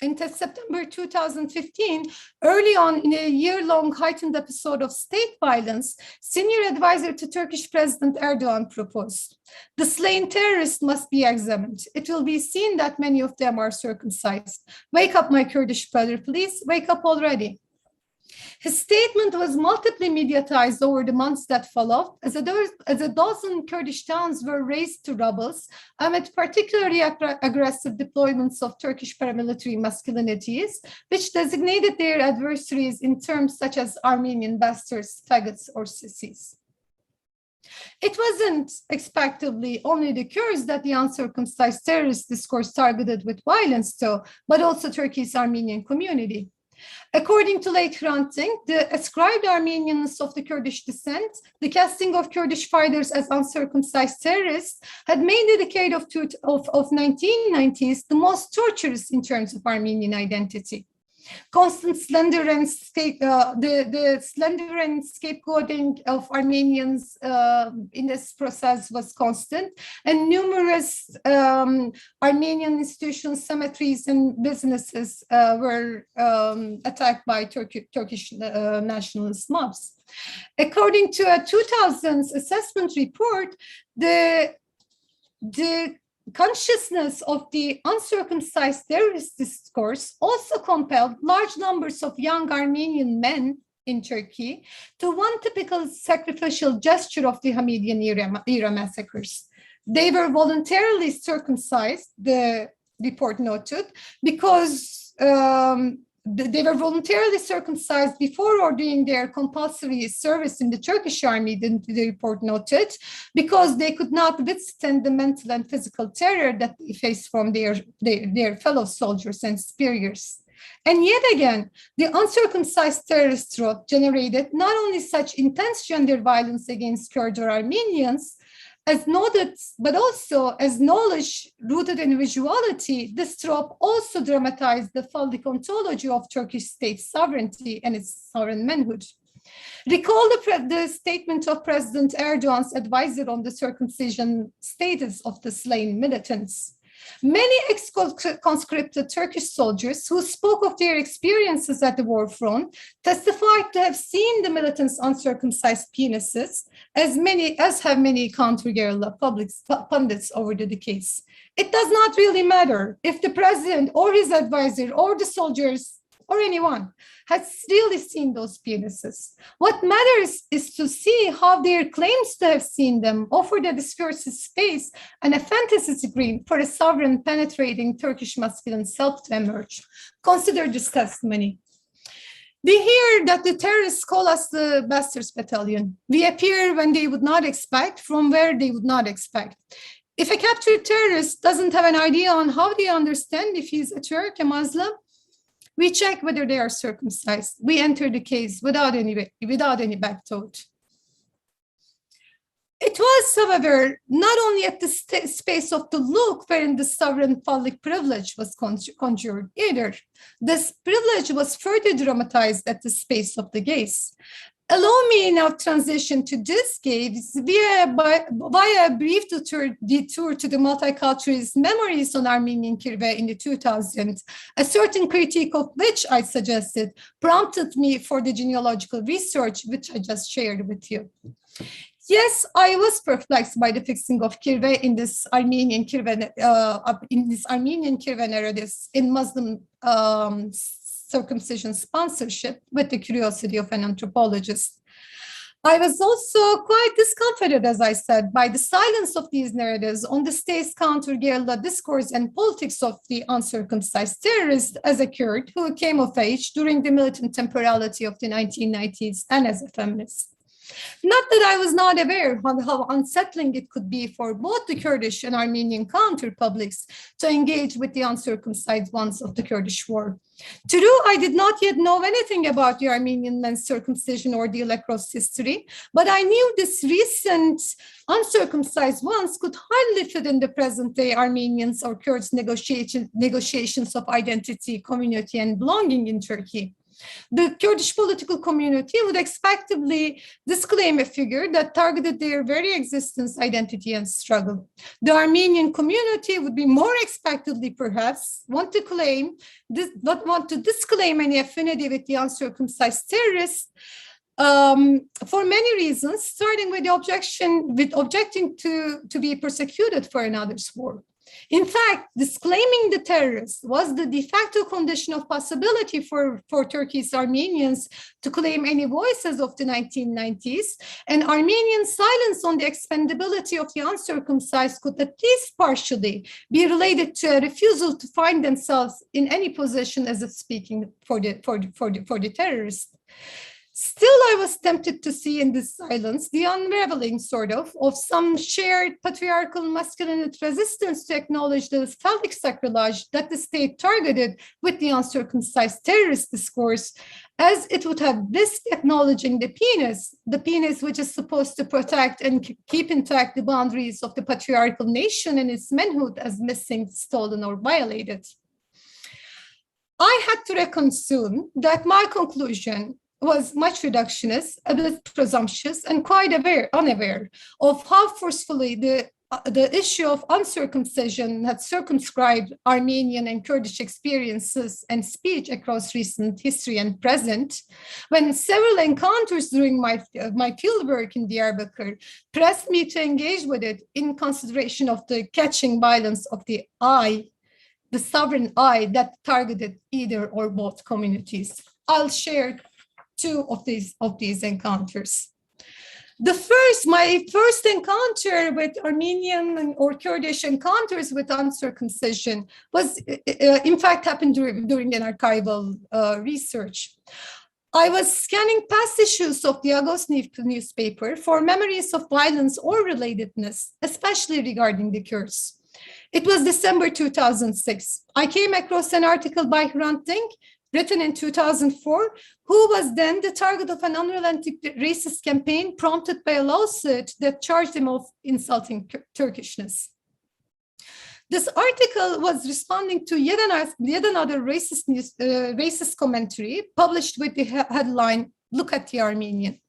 In September 2015, early on in a year-long heightened episode of state violence, senior advisor to Turkish President Erdogan proposed, "The slain terrorists must be examined. It will be seen that many of them are circumcised. Wake up, my Kurdish brother, please. Wake up already." His statement was multiply mediatized over the months that followed, as a dozen Kurdish towns were razed to rubble amid particularly aggressive deployments of Turkish paramilitary masculinities, which designated their adversaries in terms such as Armenian bastards, faggots, or sissies. It wasn't expectedly only the Kurds that the uncircumcised terrorist discourse targeted with violence, though, but also Turkey's Armenian community. According to late Hrant Dink, the ascribed Armenians of the Kurdish descent, the casting of Kurdish fighters as uncircumcised terrorists, had made the decade of 1990s the most torturous in terms of Armenian identity. Constant slender and the slender and scapegoating of Armenians in this process was constant, and numerous Armenian institutions, cemeteries, and businesses were attacked by Turkish nationalist mobs. According to a 2000 assessment report, the consciousness of the uncircumcised terrorist discourse also compelled large numbers of young Armenian men in Turkey to one typical sacrificial gesture of the Hamidian era massacres. They were voluntarily circumcised, the report noted, because they were voluntarily circumcised before ordering their compulsory service in the Turkish army, the report noted, because they could not withstand the mental and physical terror that they faced from their fellow soldiers and superiors. And yet again, the uncircumcised terrorist threat generated not only such intense gender violence against Kurds or Armenians, as noted, but also as knowledge rooted in visuality, this trope also dramatized the phallic ontology of Turkish state sovereignty and its sovereign manhood. Recall the statement of President Erdogan's advisor on the circumcision status of the slain militants. Many ex-conscripted Turkish soldiers who spoke of their experiences at the war front testified to have seen the militants' uncircumcised penises, as have many counter-guerrilla pundits over the decades. It does not really matter if the president or his advisor or the soldiers or anyone has really seen those penises. What matters is to see how their claims to have seen them offer the discursive space and a fantasy screen for a sovereign penetrating Turkish masculine self to emerge. Consider this testimony. We hear that the terrorists call us the bastards battalion. We appear when they would not expect, from where they would not expect. If a captured terrorist doesn't have an idea on how they understand if he's a Turk, a Muslim, we check whether they are circumcised. We enter the case without any back thought. It was, however, not only at the space of the look wherein the sovereign phallic privilege was conjured either. This privilege was further dramatized at the space of the gaze. Allow me now transition to this gaze via a brief detour to the multiculturalist memories on Armenian Kirve in the 2000s, a certain critique of which I suggested prompted me for the genealogical research, which I just shared with you. Yes, I was perplexed by the fixing of Kirve in this Armenian Kirve narratives in Muslim circumcision sponsorship with the curiosity of an anthropologist. I was also quite discomfited, as I said, by the silence of these narratives on the state's counter-guerrilla discourse and politics of the uncircumcised terrorist as a Kurd who came of age during the militant temporality of the 1990s and as a feminist. Not that I was not aware of how unsettling it could be for both the Kurdish and Armenian counter-publics to engage with the uncircumcised ones of the Kurdish war. True, I did not yet know anything about the Armenian men's circumcision ordeal across history, but I knew this recent uncircumcised ones could hardly fit in the present-day Armenians or Kurds' negotiations of identity, community, and belonging in Turkey. The Kurdish political community would expectedly disclaim a figure that targeted their very existence, identity, and struggle. The Armenian community would be more expectedly, perhaps, want to disclaim any affinity with the uncircumcised terrorists for many reasons, starting with objecting to be persecuted for another's war. In fact, disclaiming the terrorists was the de facto condition of possibility for Turkey's Armenians to claim any voices of the 1990s, and Armenian silence on the expendability of the uncircumcised could at least partially be related to a refusal to find themselves in any position as of speaking for the terrorists. Still, I was tempted to see in this silence the unraveling, of some shared patriarchal masculine resistance to acknowledge the phallic sacrilege that the state targeted with the uncircumcised terrorist discourse, as it would have risked acknowledging the penis which is supposed to protect and keep intact the boundaries of the patriarchal nation and its manhood as missing, stolen, or violated. I had to reckon soon that my conclusion was much reductionist, a bit presumptuous, and quite unaware of how forcefully the issue of uncircumcision had circumscribed Armenian and Kurdish experiences and speech across recent history and present, when several encounters during my fieldwork in Diyarbakir pressed me to engage with it in consideration of the catching violence of the sovereign I that targeted either or both communities. I'll share two of these encounters. My first encounter with Armenian or Kurdish encounters with uncircumcision was, in fact, happened during an archival research. I was scanning past issues of the August newspaper for memories of violence or relatedness, especially regarding the Kurds. It was December 2006. I came across an article by Hrant Dink, written in 2004, who was then the target of an unrelenting racist campaign prompted by a lawsuit that charged him of insulting Turkishness. This article was responding to yet another racist commentary published with the headline, "Look at the Armenian."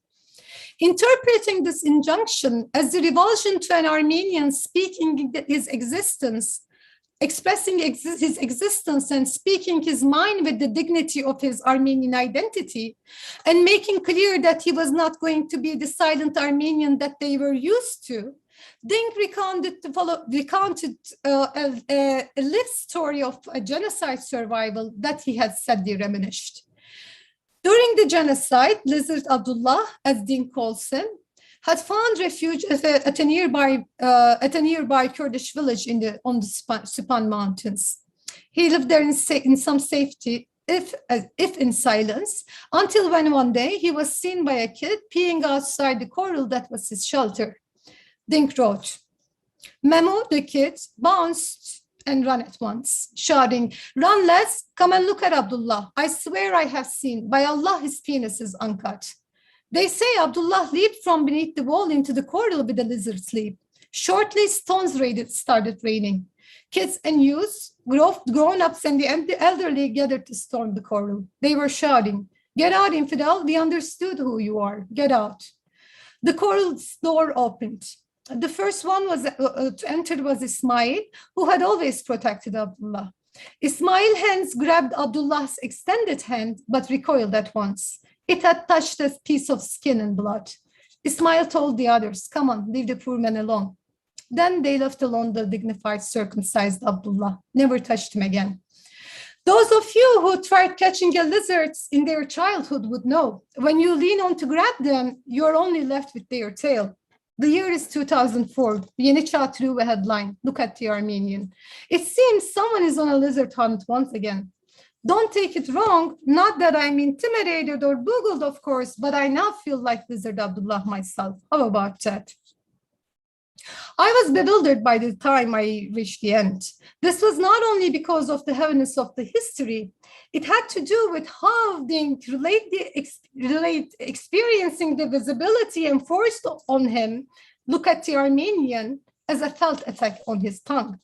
Interpreting this injunction as the revulsion to an Armenian speaking his existence, expressing his existence and speaking his mind with the dignity of his Armenian identity, and making clear that he was not going to be the silent Armenian that they were used to, Dink recounted a lived story of a genocide survival that he had sadly reminisced. During the genocide, Lizard Abdullah, as Dink calls him, had found refuge at a nearby Kurdish village on the Supan Mountains. He lived there in some safety, if in silence, until when one day he was seen by a kid peeing outside the corral that was his shelter. Dink wrote, "Memo, the kid, bounced and ran at once, shouting, 'Run, lads, come and look at Abdullah. I swear I have seen. By Allah, his penis is uncut.' They say Abdullah leaped from beneath the wall into the corral with a lizard's leap. Shortly, stones started raining. Kids and youths, grown-ups and the elderly gathered to storm the corral. They were shouting, 'Get out, infidel, we understood who you are. Get out.' The corral's door opened. The first one to enter was Ismail, who had always protected Abdullah. Ismail's hands grabbed Abdullah's extended hand, but recoiled at once. It had touched a piece of skin and blood. Ismail told the others, 'Come on, leave the poor man alone.' Then they left alone the dignified, circumcised Abdullah, never touched him again. Those of you who tried catching a lizard in their childhood would know, when you lean on to grab them, you're only left with their tail. The year is 2004. Yeni Çağ threw a headline, 'Look at the Armenian.' It seems someone is on a lizard hunt once again. Don't take it wrong, not that I'm intimidated or boggled, of course, but I now feel like Lizard Abdullah myself. How about that? I was bewildered by the time I reached the end. This was not only because of the heaviness of the history, it had to do with how they relate experiencing the visibility enforced on him, look at the Armenian, as a felt attack on his tongue.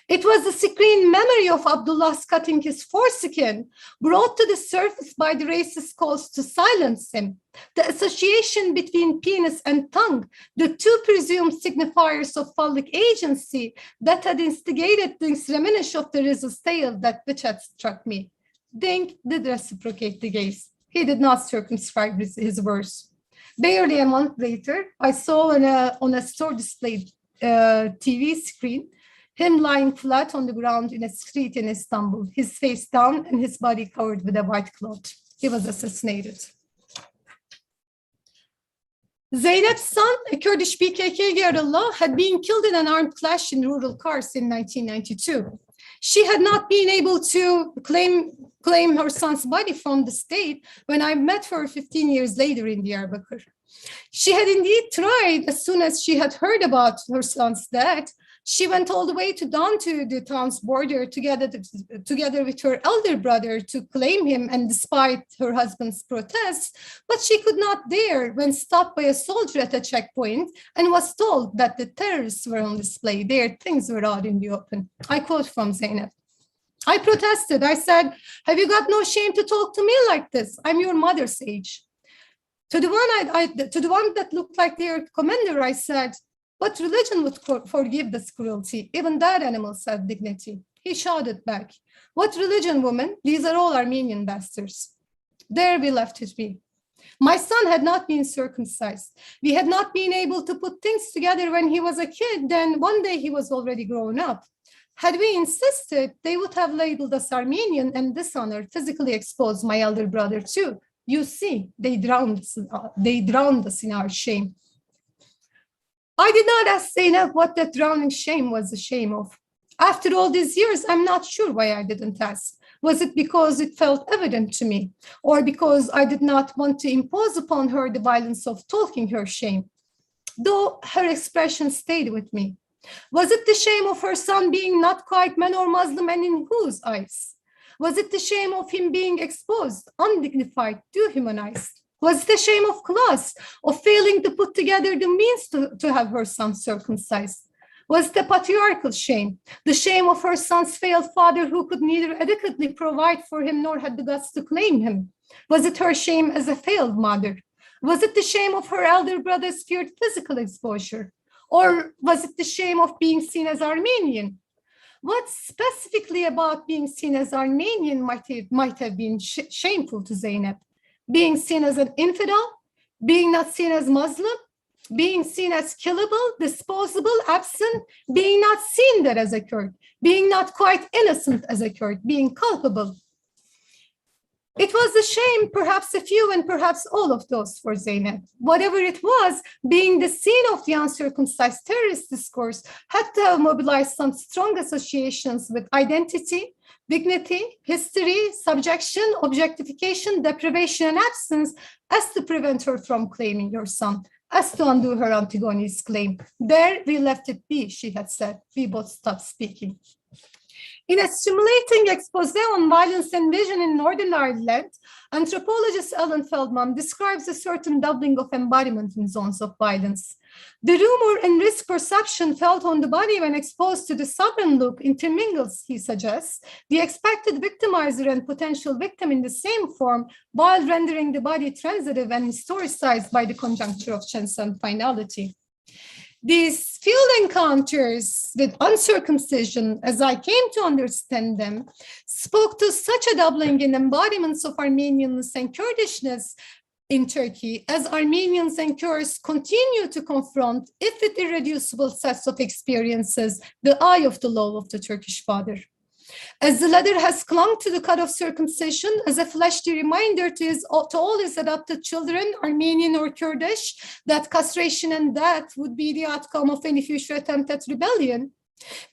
It was the screen memory of Abdullah's cutting his foreskin, brought to the surface by the racist calls to silence him. The association between penis and tongue, the two presumed signifiers of phallic agency that had instigated this reminiscence of the Riz's tale which had struck me. Dink did reciprocate the gaze. He did not circumscribe his words. Barely a month later, I saw on a store displayed TV screen him lying flat on the ground in a street in Istanbul, his face down and his body covered with a white cloth. He was assassinated. Zeynep's son, a Kurdish PKK guerrilla, had been killed in an armed clash in rural Kars in 1992. She had not been able to claim her son's body from the state when I met her 15 years later in Diyarbakir. She had indeed tried as soon as she had heard about her son's death. She went all the way down to the town's border together with her elder brother to claim him, and despite her husband's protests, but she could not dare when stopped by a soldier at a checkpoint and was told that the terrorists were on display. Their things were out in the open. I quote from Zeynep. I protested. I said, have you got no shame to talk to me like this? I'm your mother's age. To the one that looked like their commander, I said, what religion would forgive this cruelty? Even that animal had dignity. He shouted back, what religion, woman? These are all Armenian bastards. There we left it be. My son had not been circumcised. We had not been able to put things together when he was a kid. Then one day he was already grown up. Had we insisted, they would have labeled us Armenian and dishonored, physically exposed my elder brother too. You see, they drowned us in our shame. I did not ask Zeynep what that drowning shame was the shame of. After all these years, I'm not sure why I didn't ask. Was it because it felt evident to me, or because I did not want to impose upon her the violence of talking her shame? Though her expression stayed with me. Was it the shame of her son being not quite man or Muslim, and in whose eyes? Was it the shame of him being exposed, undignified, dehumanized? Was it the shame of class, of failing to put together the means to have her son circumcised? Was the patriarchal shame, the shame of her son's failed father who could neither adequately provide for him nor had the guts to claim him? Was it her shame as a failed mother? Was it the shame of her elder brother's feared physical exposure? Or was it the shame of being seen as Armenian? What specifically about being seen as Armenian might have been shameful to Zeynep? Being seen as an infidel? Being not seen as Muslim? Being seen as killable, disposable, absent? Being not seen there as a Kurd? Being not quite innocent as a Kurd? Being culpable? It was a shame, perhaps a few and perhaps all of those for Zeynep. Whatever it was, being the scene of the uncircumcised terrorist discourse had to have mobilized some strong associations with identity, dignity, history, subjection, objectification, deprivation, and absence as to prevent her from claiming her son, as to undo her Antigone's claim. There we left it be, she had said. We both stopped speaking. In a stimulating expose on violence and vision in Northern Ireland, anthropologist Ellen Feldman describes a certain doubling of embodiment in zones of violence. The rumor and risk perception felt on the body when exposed to the sovereign look intermingles, he suggests, the expected victimizer and potential victim in the same form, while rendering the body transitive and historicized by the conjuncture of chance and finality. These field encounters with uncircumcision, as I came to understand them, spoke to such a doubling in embodiments of Armenianness and Kurdishness in Turkey, as Armenians and Kurds continue to confront, if with irreducible sets of experiences, the eye of the law of the Turkish father. As the latter has clung to the cut of circumcision as a fleshly reminder to all his adopted children, Armenian or Kurdish, that castration and death would be the outcome of any future attempt at rebellion.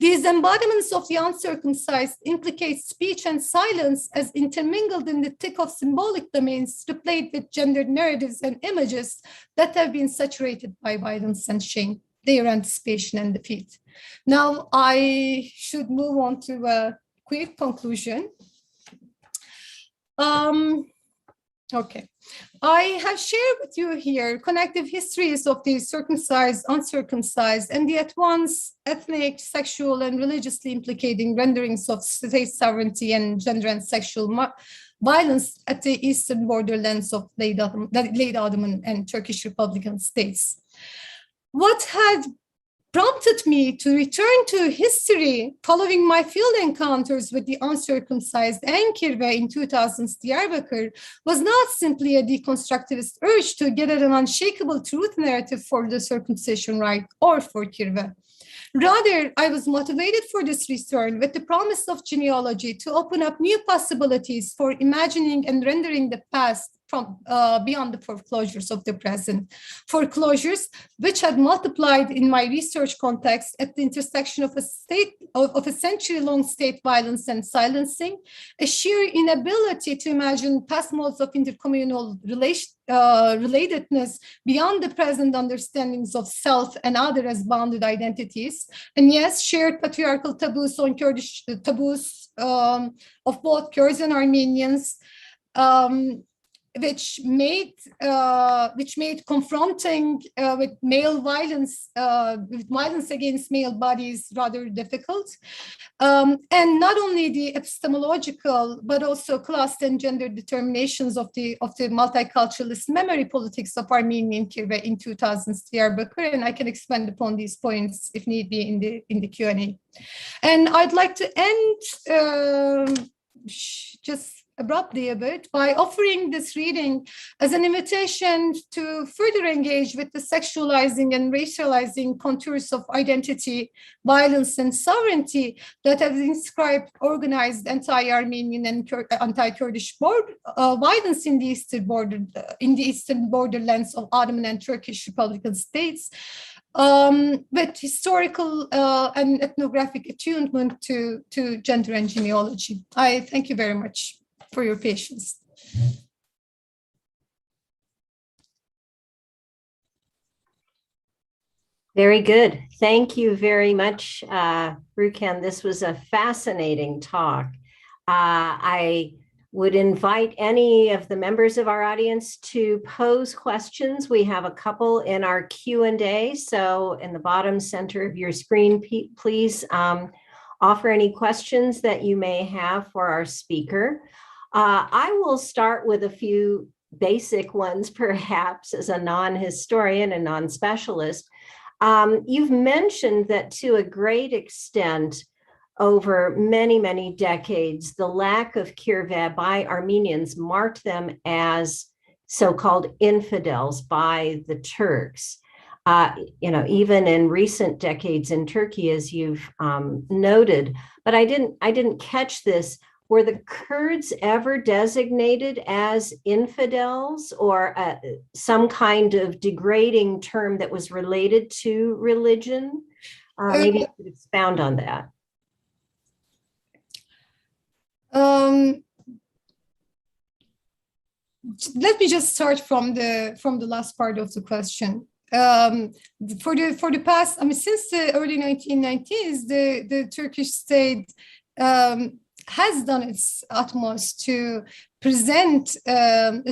These embodiments of the uncircumcised implicate speech and silence as intermingled in the thick of symbolic domains, replayed with gendered narratives and images that have been saturated by violence and shame, their anticipation and defeat. Now, I should move on to a quick conclusion. Okay, I have shared with you here connective histories of the circumcised, uncircumcised, and the at once ethnic, sexual, and religiously implicating renderings of state sovereignty and gender and sexual violence at the eastern borderlands of late Ottoman and Turkish Republican states. What had prompted me to return to history following my field encounters with the uncircumcised and Kirve in 2000's Diyarbakir was not simply a deconstructivist urge to get at an unshakable truth narrative for the circumcision rite or for Kirve. Rather, I was motivated for this return with the promise of genealogy to open up new possibilities for imagining and rendering the past from beyond the foreclosures of the present. Foreclosures which had multiplied in my research context at the intersection of a century-long state violence and silencing, a sheer inability to imagine past modes of intercommunal relatedness beyond the present understandings of self and other as bounded identities, and yes, shared patriarchal taboos on Kurdish taboos of both Kurds and Armenians, which made confronting with violence against male bodies rather difficult. And not only the epistemological, but also class and gender determinations of the multiculturalist memory politics of Armenian Kirve in 2000s Diyarbakir, and I can expand upon these points if need be in the Q&A. And I'd like to end just abruptly a bit by offering this reading as an invitation to further engage with the sexualizing and racializing contours of identity, violence, and sovereignty that have inscribed organized anti-Armenian and anti-Kurdish violence in the eastern borderlands of Ottoman and Turkish Republican states, with historical and ethnographic attunement to gender and genealogy. I thank you very much for your patience. Very good. Thank you very much, Ruken. This was a fascinating talk. I would invite any of the members of our audience to pose questions. We have a couple in our Q&A. So in the bottom center of your screen, please offer any questions that you may have for our speaker. I will start with a few basic ones, perhaps, as a non-historian and non-specialist. You've mentioned that to a great extent, over many, many decades, the lack of kirve by Armenians marked them as so-called infidels by the Turks. Even in recent decades in Turkey, as you've noted, but I didn't catch this. Were the Kurds ever designated as infidels, or some kind of degrading term that was related to religion? Maybe you could expound on that. Let me just start from the last part of the question. For the past, since the early 1990s, the Turkish state has done its utmost to present the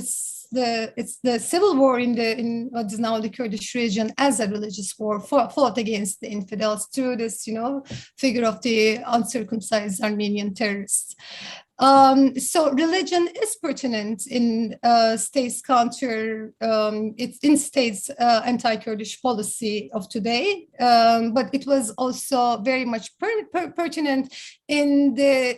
civil war in what is now the Kurdish region as a religious war fought against the infidels through this, figure of the uncircumcised Armenian terrorists. So religion is pertinent in states anti-Kurdish policy of today, but it was also very much pertinent in the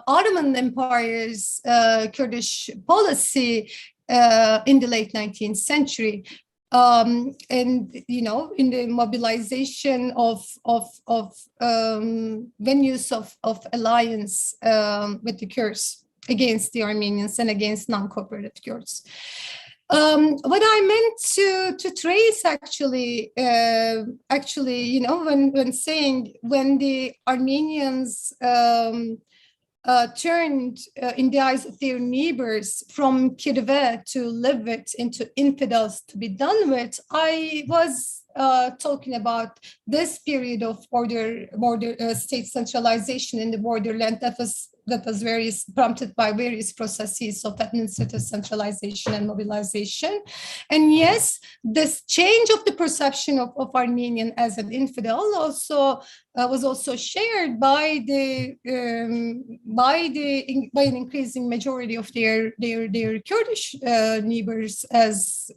Ottoman Empire's Kurdish policy in the late 19th century. And in the mobilization of venues of alliance with the Kurds against the Armenians and against non-cooperative Kurds. What I meant to trace actually, when saying when the Armenians turned in the eyes of their neighbors from kirve to live with into infidels to be done with, I was talking about this period of border state centralization in the borderland that was prompted by various processes of administrative centralization and mobilization. And yes, this change of the perception of Armenian as an infidel also was also shared by an increasing majority of their Kurdish neighbors as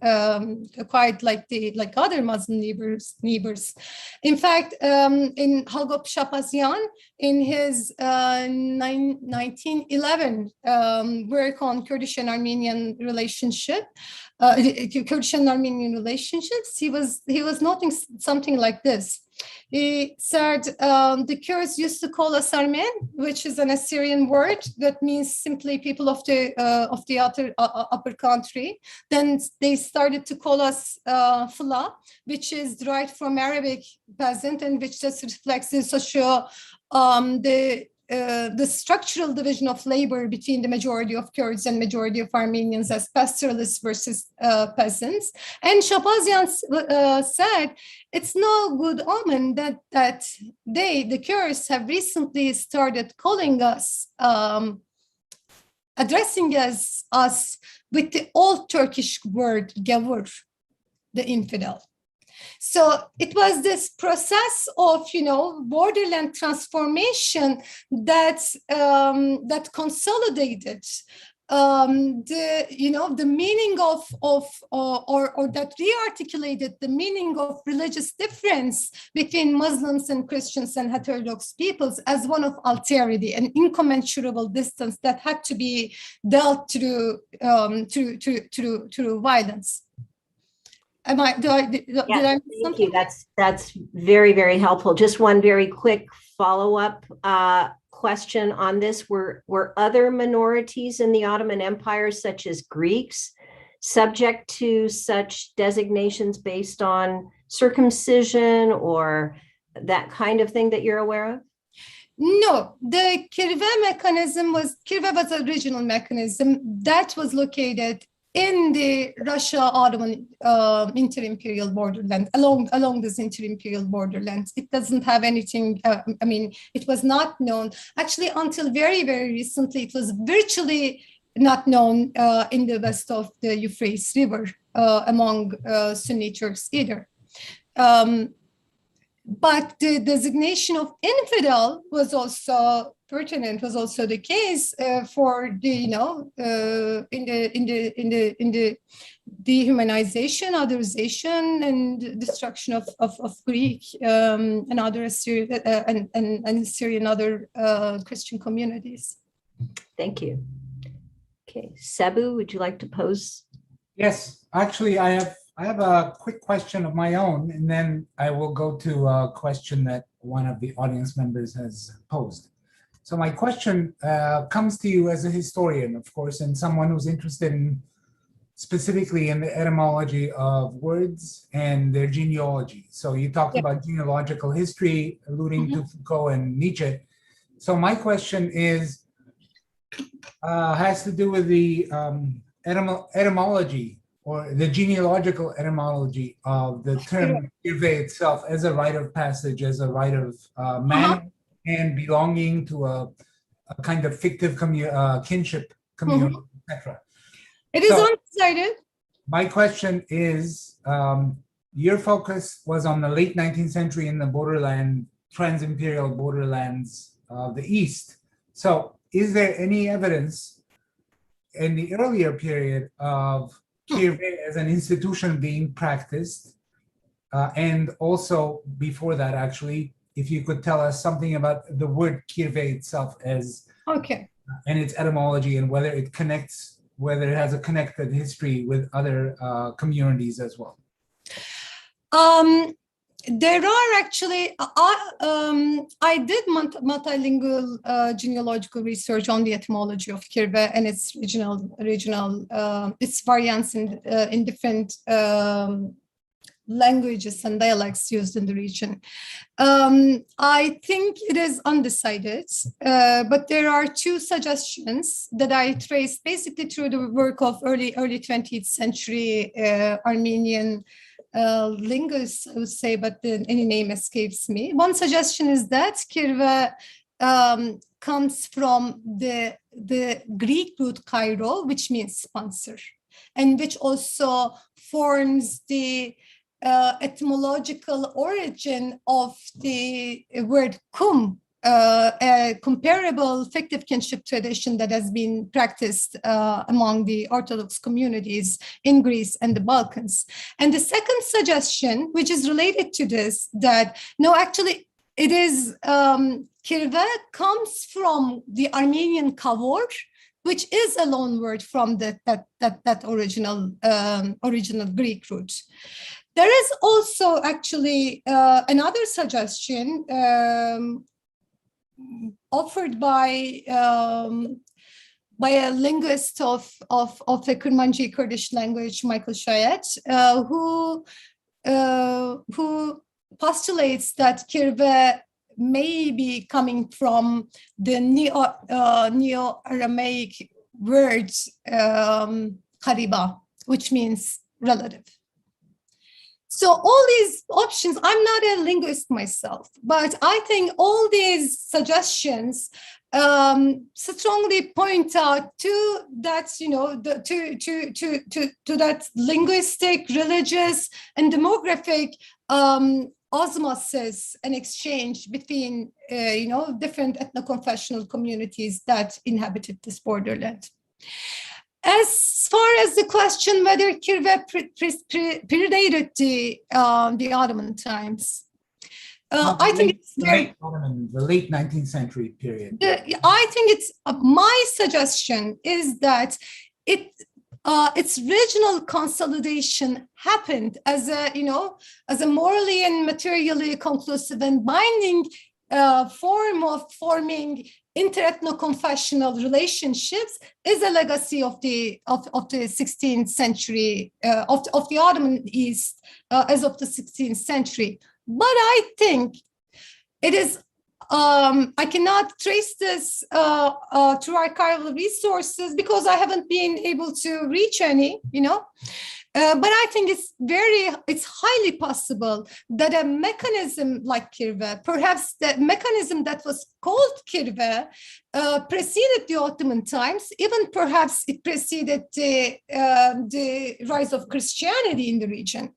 quite like other Muslim neighbors. In fact, in Hagop Shapazyan, in his 1911 work on Kurdish and Armenian relationship, Kurdish and Armenian relationships, he was noting something like this. He said, the Kurds used to call us Armen, which is an Assyrian word that means simply people of the upper country. Then they started to call us Fula, which is derived from Arabic peasant, and which just reflects the the structural division of labor between the majority of Kurds and majority of Armenians as pastoralists versus peasants. And Shapazyan said, it's no good omen that the Kurds, have recently started calling us addressing us with the old Turkish word gavur, the infidel. So it was this process of, borderland transformation that consolidated the meaning of or that rearticulated the meaning of religious difference between Muslims and Christians and heterodox peoples as one of alterity, an incommensurable distance that had to be dealt through violence. Did I miss something? Thank you. That's very, very helpful. Just one very quick follow-up question on this. Were other minorities in the Ottoman Empire, such as Greeks, subject to such designations based on circumcision or that kind of thing that you're aware of? No, the kirve was a regional mechanism that was located in the Russia-Ottoman inter-imperial borderland, along this inter-imperial borderland. It doesn't have anything, it was not known. Actually, until very, very recently, it was virtually not known in the west of the Euphrates River among Sunni Turks either. But the designation of infidel was also pertinent, was also the case for the, in the dehumanization, otherization, and destruction of Greek and other Assyrian and Syrian other Christian communities. Thank you. Okay, Sebu, would you like to pose? Yes, actually, I have a quick question of my own, and then I will go to a question that one of the audience members has posed. So my question comes to you as a historian, of course, and someone who's interested in specifically in the etymology of words and their genealogy. So you talked about genealogical history, alluding to Foucault and Nietzsche. So my question is, has to do with the etymology or the genealogical etymology of the term kirve itself as a rite of passage, as a rite of manner, and belonging to a kind of fictive kinship community, etc. It is undecided. My question is, your focus was on the late 19th century in the borderland, trans-imperial borderlands of the East. So is there any evidence in the earlier period of kirve as an institution being practiced? And also before that, actually, if you could tell us something about the word kirve itself as and its etymology, and whether it connects, whether it has a connected history with other communities as well. There are actually, I did multilingual genealogical research on the etymology of kirve and its its variants in different languages and dialects used in the region. I think it is undecided, but there are two suggestions that I traced basically through the work of early 20th century Armenian linguists, I would say, but any name escapes me. One suggestion is that kirve comes from the Greek root kairo, which means sponsor, and which also forms the etymological origin of the word kum, a comparable fictive kinship tradition that has been practiced among the Orthodox communities in Greece and the Balkans. And the second suggestion, which is related to this, that no, actually it is kirve comes from the Armenian kavor, which is a loan word from that original Greek root. There is also actually another suggestion offered by a linguist of the Kurmanji Kurdish language, Michael Shayet, who postulates that kirve may be coming from the Neo-Aramaic word qariba, which means relative. So all these options, I'm not a linguist myself, but I think all these suggestions strongly point out to that, to that linguistic, religious, and demographic osmosis and exchange between, different ethno-confessional communities that inhabited this borderland. As far as the question whether Kirve predated the Ottoman times, I think it's very the late 19th century period. I think it's my suggestion is that its regional consolidation happened as a morally and materially conclusive and binding form of forming interethno-confessional relationships is a legacy of the 16th century of the Ottoman East as of the 16th century. But I think it is, I cannot trace this through archival resources because I haven't been able to reach any, but I think it's highly possible that a mechanism like Kirve, perhaps the mechanism that was called Kirve, preceded the Ottoman times, even perhaps it preceded the rise of Christianity in the region.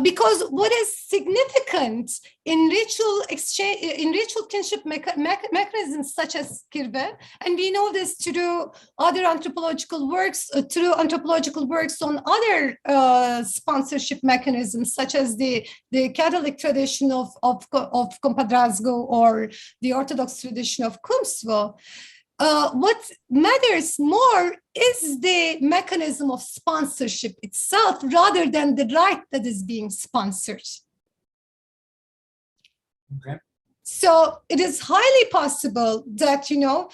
Because what is significant in ritual exchange, in ritual kinship mechanisms such as Kirve, and we know this through other anthropological works, on other sponsorship mechanisms, such as the Catholic tradition of Compadrazgo or the Orthodox tradition of Kumsvo. What matters more is the mechanism of sponsorship itself rather than the right that is being sponsored. Okay. So it is highly possible that, and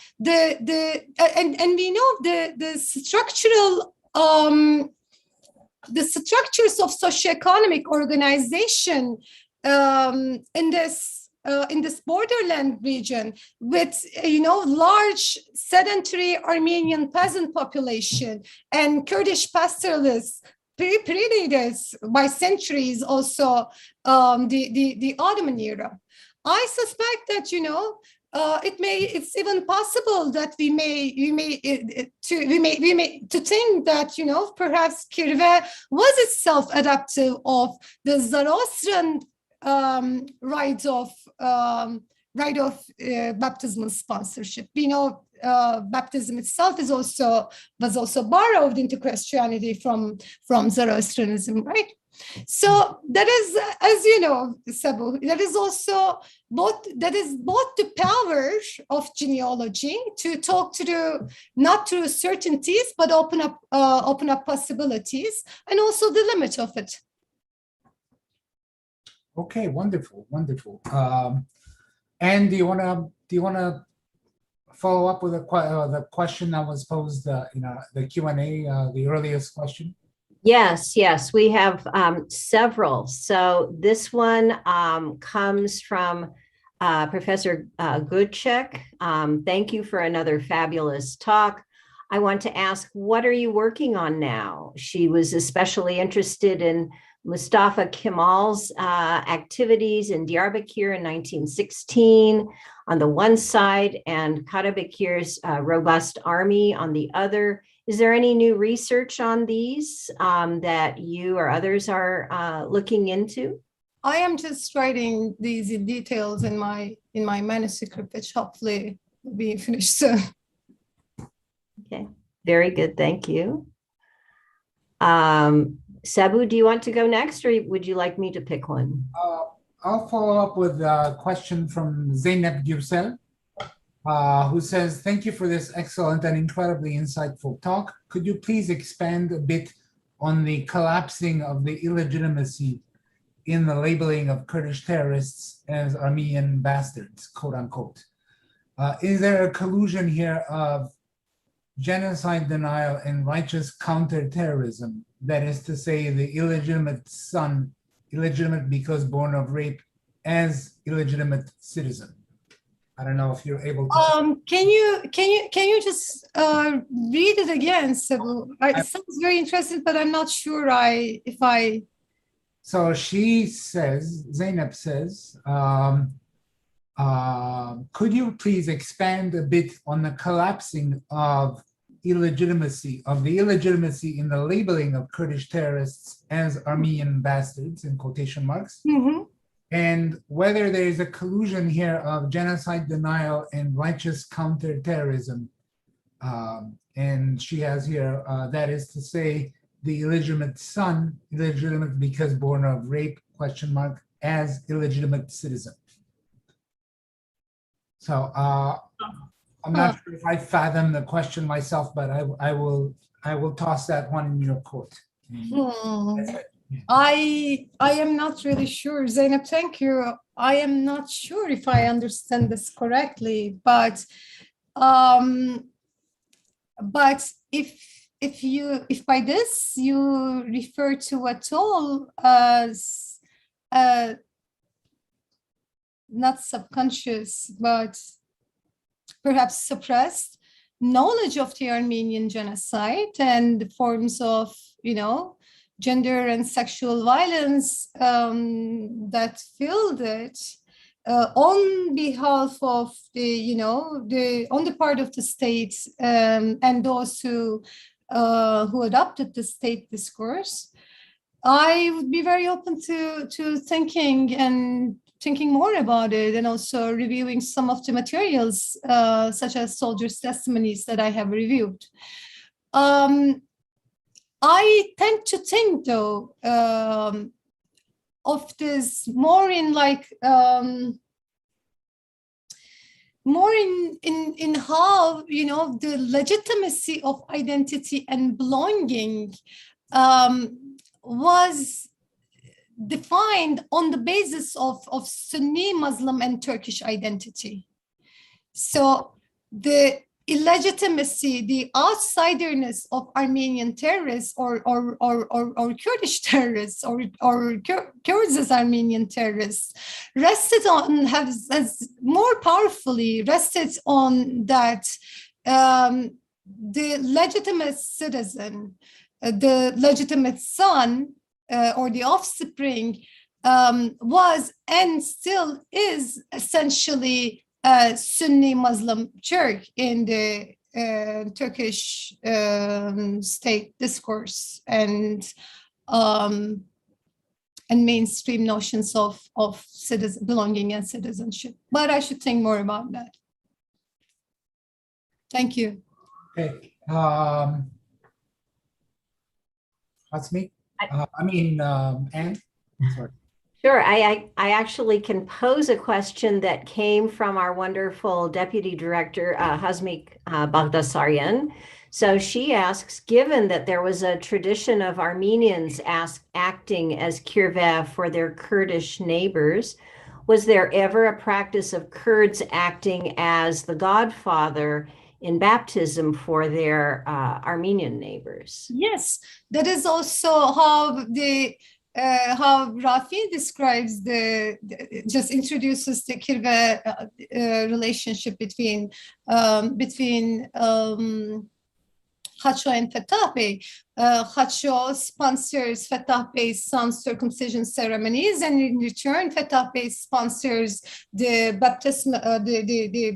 we know the structural, the structures of socioeconomic organization in this borderland region with, large sedentary Armenian peasant population and Kurdish pastoralists predated by centuries also the Ottoman era. I suspect that, it's even possible that we may think that, perhaps Kirve was itself adaptive of the Zoroastrian right of baptismal sponsorship. We know baptism itself was also borrowed into Christianity from Zoroastrianism, right? So that is, as you know, Sabu, that is both the power of genealogy to talk to not through certainties, but open up possibilities, and also the limit of it. Okay, wonderful. And do you want to follow up with the question that was posed, the Q&A, the earliest question? Yes, we have several. So this one comes from Professor Goodcheck. Thank you for another fabulous talk. I want to ask, what are you working on now? She was especially interested in Mustafa Kemal's activities in Diyarbakir in 1916 on the one side, and Karabekir's robust army on the other. Is there any new research on these that you or others are looking into? I am just writing these in details in my manuscript, which hopefully will be finished soon. Okay, very good. Thank you. Sabu, do you want to go next, or would you like me to pick one? I'll follow up with a question from Zeynep Gürsel, who says, thank you for this excellent and incredibly insightful talk. Could you please expand a bit on the collapsing of the illegitimacy in the labeling of Kurdish terrorists as Armenian bastards, quote unquote? Is there a collusion here of genocide denial and righteous counter-terrorism? That is to say, the illegitimate son, illegitimate because born of rape, as illegitimate citizen. I don't know if you're able to. Can you just read it again, Sabu? It sounds very interesting, but I'm not sure if I. So she says, Zeynep says, Could you please expand a bit on the collapsing of the illegitimacy in the labeling of Kurdish terrorists as Armenian bastards, in quotation marks, and whether there is a collusion here of genocide denial and righteous counterterrorism? And she has here, that is to say, the illegitimate son, illegitimate because born of rape, question mark, as illegitimate citizen. So I'm not sure if I fathom the question myself, but I will toss that one in your court. I am not really sure, Zeynep. Thank you. I am not sure if I understand this correctly, but if by this you refer to at all as not subconscious, but perhaps suppressed knowledge of the Armenian genocide and the forms of, gender and sexual violence that filled it on behalf of on the part of the state and those who adopted the state discourse, I would be very open to thinking more about it, and also reviewing some of the materials, such as soldiers' testimonies that I have reviewed. I tend to think, though, of this more in how, the legitimacy of identity and belonging was defined on the basis of Sunni, Muslim, and Turkish identity. So the illegitimacy, the outsiderness of Armenian terrorists or Kurdish terrorists or Kurds as Armenian terrorists has more powerfully rested on that the legitimate citizen, the legitimate son, or the offspring was and still is essentially Sunni Muslim Turk in the Turkish state discourse and mainstream notions of belonging and citizenship. But I should think more about that. Thank you. Okay. That's me. Anne? Sorry. Sure. I actually can pose a question that came from our wonderful Deputy Director, Hazmik Bagdasaryan. So she asks, given that there was a tradition of Armenians acting as kirve for their Kurdish neighbors, was there ever a practice of Kurds acting as the godfather in baptism for their Armenian neighbors? Yes, that is also how Rafi describes just introduces the kirve relationship between Hacho and Fetah Bey. Hacho sponsors Fetah Bey's son's circumcision ceremonies, and in return, Fetah Bey sponsors the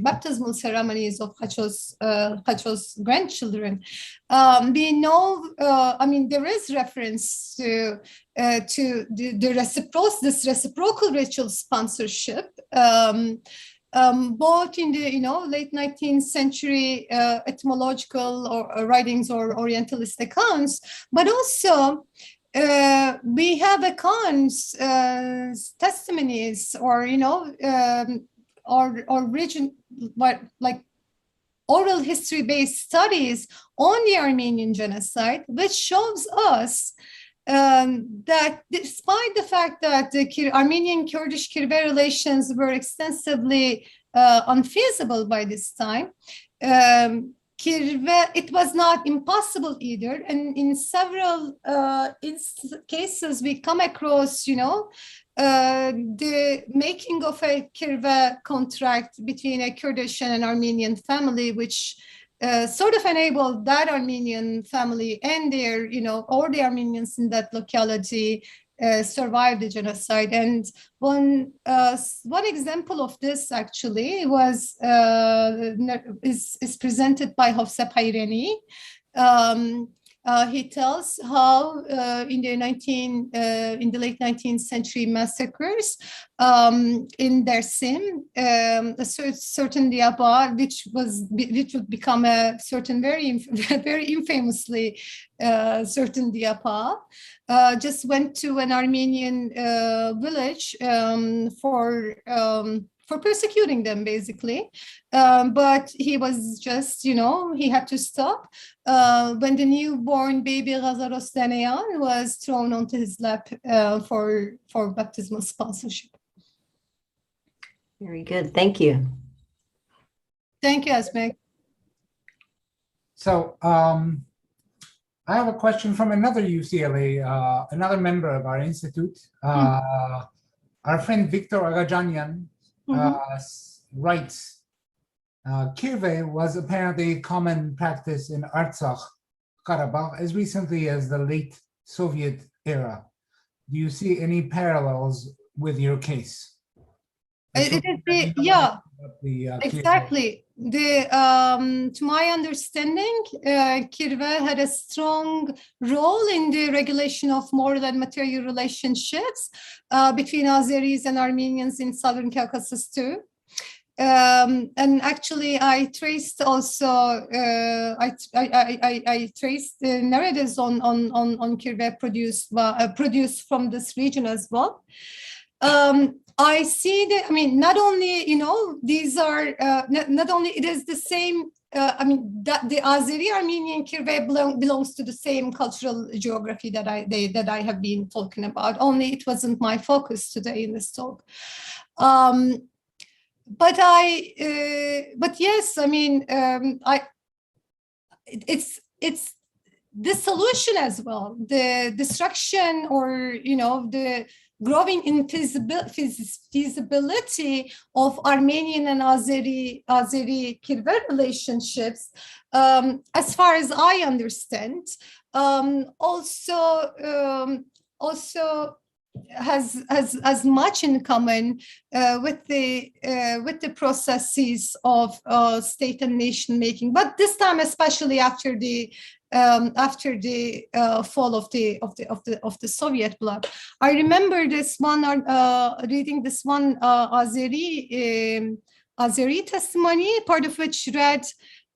baptismal ceremonies of Hacho's grandchildren. We know, there is reference to this reciprocal ritual sponsorship. Both in the late 19th century etymological or writings or Orientalist accounts, but also we have accounts, testimonies, or region, like oral history-based studies on the Armenian genocide, which shows us that despite the fact that the Armenian-Kurdish kirve relations were extensively unfeasible by this time, kirve, it was not impossible either. And in several cases, we come across, the making of a kirve contract between a Kurdish and an Armenian family, which sort of enabled that Armenian family and their, or the Armenians in that locality survived the genocide. And one example of this actually is presented by Hafsa Payreni. He tells how in the late 19th century massacres in Dersim, a certain Diaba, which would become a certain very infamously certain Diapa, just went to an Armenian village for persecuting them, basically. But he was just, he had to stop when the newborn baby Ghazaros Daneyan was thrown onto his lap for baptismal sponsorship. Very good. Thank you. Thank you, Asmek. So I have a question from another UCLA, another member of our institute. Our friend Victor Agajanyan writes, kirve was apparently a common practice in Artsakh, Karabakh, as recently as the late Soviet era. Do you see any parallels with your case? Exactly. To my understanding, kirve had a strong role in the regulation of moral and material relationships between Azeris and Armenians in Southern Caucasus too. And actually, I traced also. I traced the narratives on kirve produced from this region as well. I see that. I mean, not only these are not only it is the same. That the Azeri Armenian kirve belongs to the same cultural geography that I have been talking about. Only it wasn't my focus today in this talk. But yes, it's the solution as well. The destruction or the growing feasibility of Armenian and Azeri kirve relationships, as far as I understand, also has much in common with the processes of state and nation making, but this time especially after the fall of the Soviet bloc. I remember this one reading this one Azeri testimony, part of which read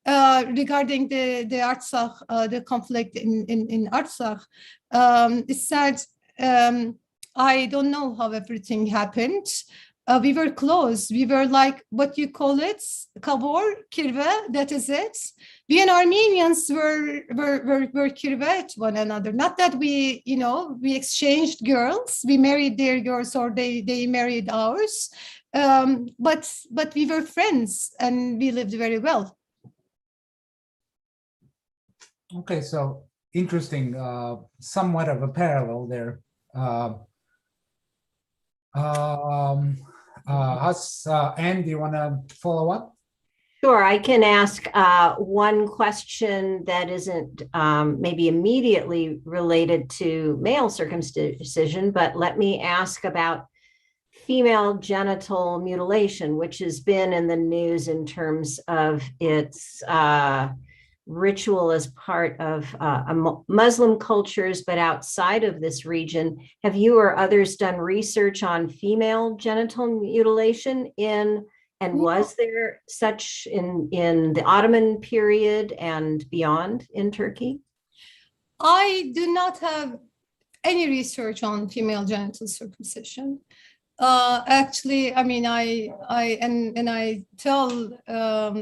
regarding the Artsakh, the conflict in Artsakh. It said, I don't know how everything happened. We were close. We were like, what you call it? Kavor, kirve, that is it. We and Armenians were kirve to one another. Not that we exchanged girls. We married their girls or they married ours. But we were friends and we lived very well. Okay, so interesting, somewhat of a parallel there. Anne, do you want to follow up? Sure, I can ask one question that isn't maybe immediately related to male circumcision, but let me ask about female genital mutilation, which has been in the news in terms of its ritual as part of Muslim cultures, but outside of this region. Have you or others done research on female genital mutilation and was there such in the Ottoman period and beyond in Turkey? I do not have any research on female genital circumcision. Actually, I mean, I tell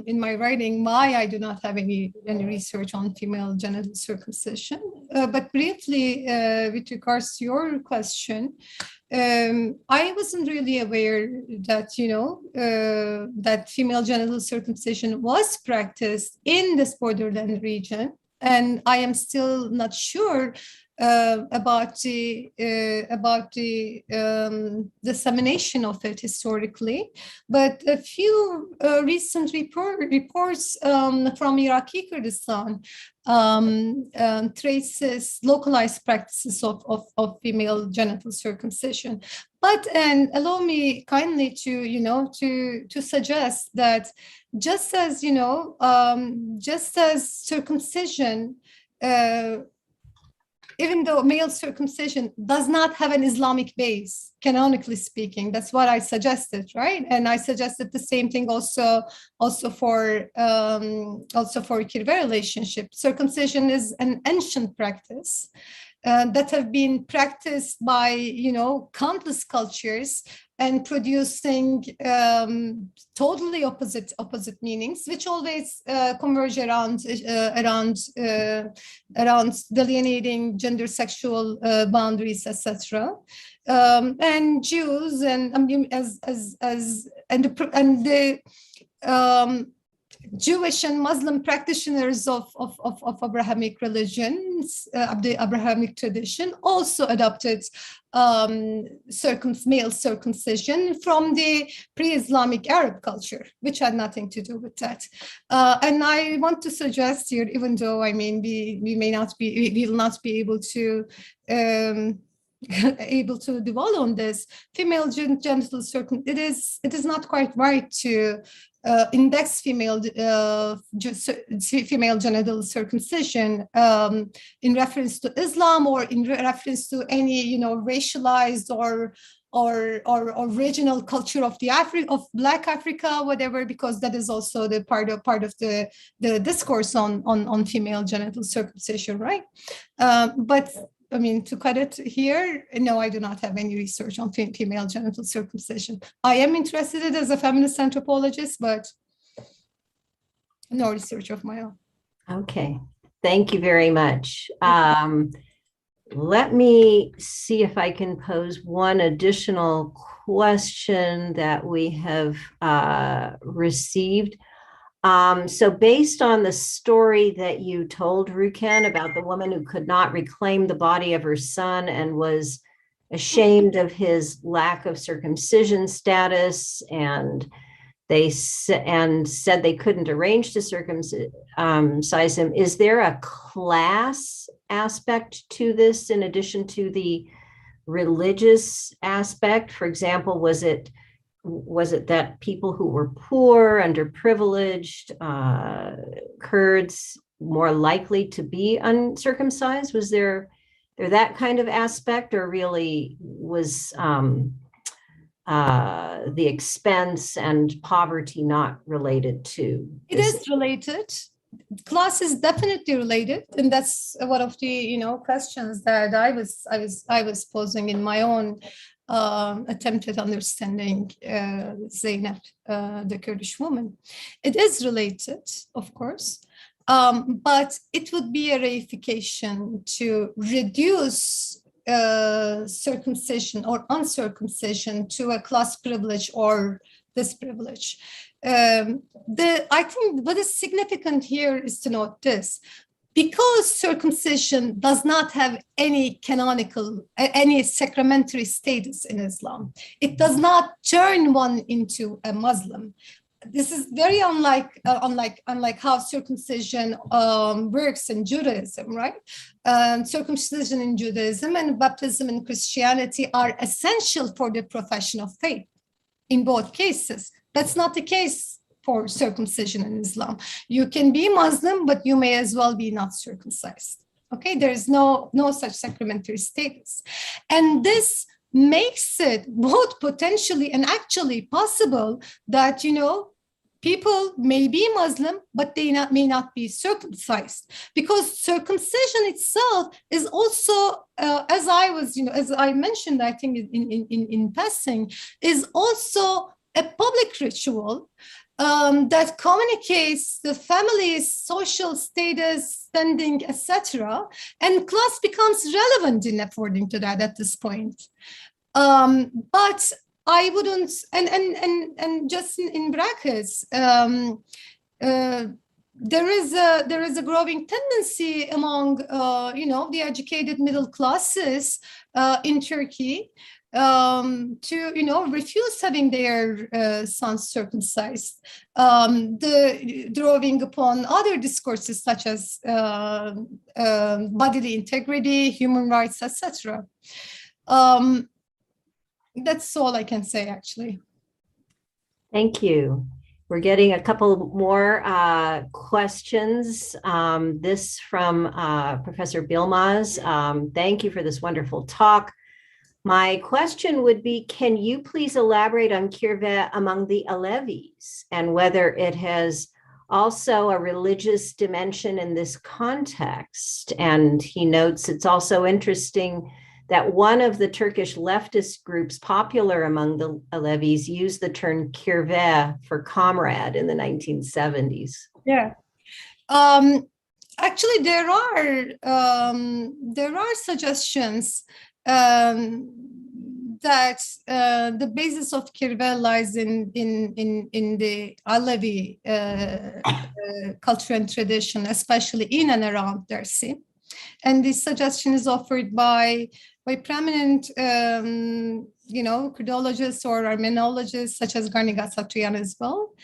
in my writing I do not have any research on female genital circumcision. But briefly, with regards to your question, I wasn't really aware that that female genital circumcision was practiced in this borderland region. and I am still not sure about the dissemination of it historically, but a few recent reports from Iraqi Kurdistan traces localized practices of female genital circumcision. But and allow me kindly to suggest that just as circumcision, even though male circumcision does not have an Islamic base, canonically speaking, that's what I suggested, right? And I suggested the same thing also for kirve relationship. Circumcision is an ancient practice that have been practiced by countless cultures and producing totally opposite meanings, which always converge around delineating gender, sexual boundaries, etc. And Jews and the Jewish and Muslim practitioners of Abrahamic religions, the Abrahamic tradition, also adopted male circumcision from the pre-Islamic Arab culture, which had nothing to do with that. And I want to suggest here, even though we will not be able to dwell on this, female genital circumcision. It is not quite right to index female genital circumcision in reference to Islam or in reference to any racialized or regional culture of Black Africa, whatever, because that is also the part of the discourse on female genital circumcision, right? But I mean, to cut it here, no, I do not have any research on female genital circumcision. I am interested in it as a feminist anthropologist, but no research of my own. Okay, thank you very much. Let me see if I can pose one additional question that we have received. So based on the story that you told, Ruken, about the woman who could not reclaim the body of her son and was ashamed of his lack of circumcision status, and said they couldn't arrange to circumcise him, is there a class aspect to this in addition to the religious aspect? For example, was it that people who were poor, underprivileged, Kurds more likely to be uncircumcised? Was there that kind of aspect, or really was the expense and poverty not related to this? It is related. Class is definitely related, and that's one of the questions that I was posing in my own attempt at understanding Zeynep, the Kurdish woman. It is related, of course, but it would be a reification to reduce circumcision or uncircumcision to a class privilege or disprivilege. I think what is significant here is to note this. Because circumcision does not have any any sacramentary status in Islam, it does not turn one into a Muslim. This is very unlike how circumcision works in Judaism, right? Circumcision in Judaism and baptism in Christianity are essential for the profession of faith in both cases. That's not the case for circumcision in Islam. You can be Muslim, but you may as well be not circumcised. Okay, there is no such sacramentary status. And this makes it both potentially and actually possible that, people may be Muslim, but they may not be circumcised, because circumcision itself is also, as I mentioned, I think in passing, is also a public ritual that communicates the family's social status, standing, etc., and class becomes relevant in according to that at this point. But I wouldn't, and just in brackets, there is a growing tendency among the educated middle classes in Turkey to refuse having their sons circumcised, drawing upon other discourses such as bodily integrity, human rights, etc. That's all I can say, actually. Thank you. We're getting a couple more questions. This from Professor Bilmaz. Thank you for this wonderful talk. My question would be, can you please elaborate on kirve among the Alevis and whether it has also a religious dimension in this context? And he notes it's also interesting that one of the Turkish leftist groups popular among the Alevis used the term kirve for comrade in the 1970s. Yeah. Actually, there are suggestions that the basis of kirve lies in the Alevi culture and tradition, especially in and around Dersim. And this suggestion is offered by prominent, Kurdologists or Armenologists, such as Garnigat Satriyan as well.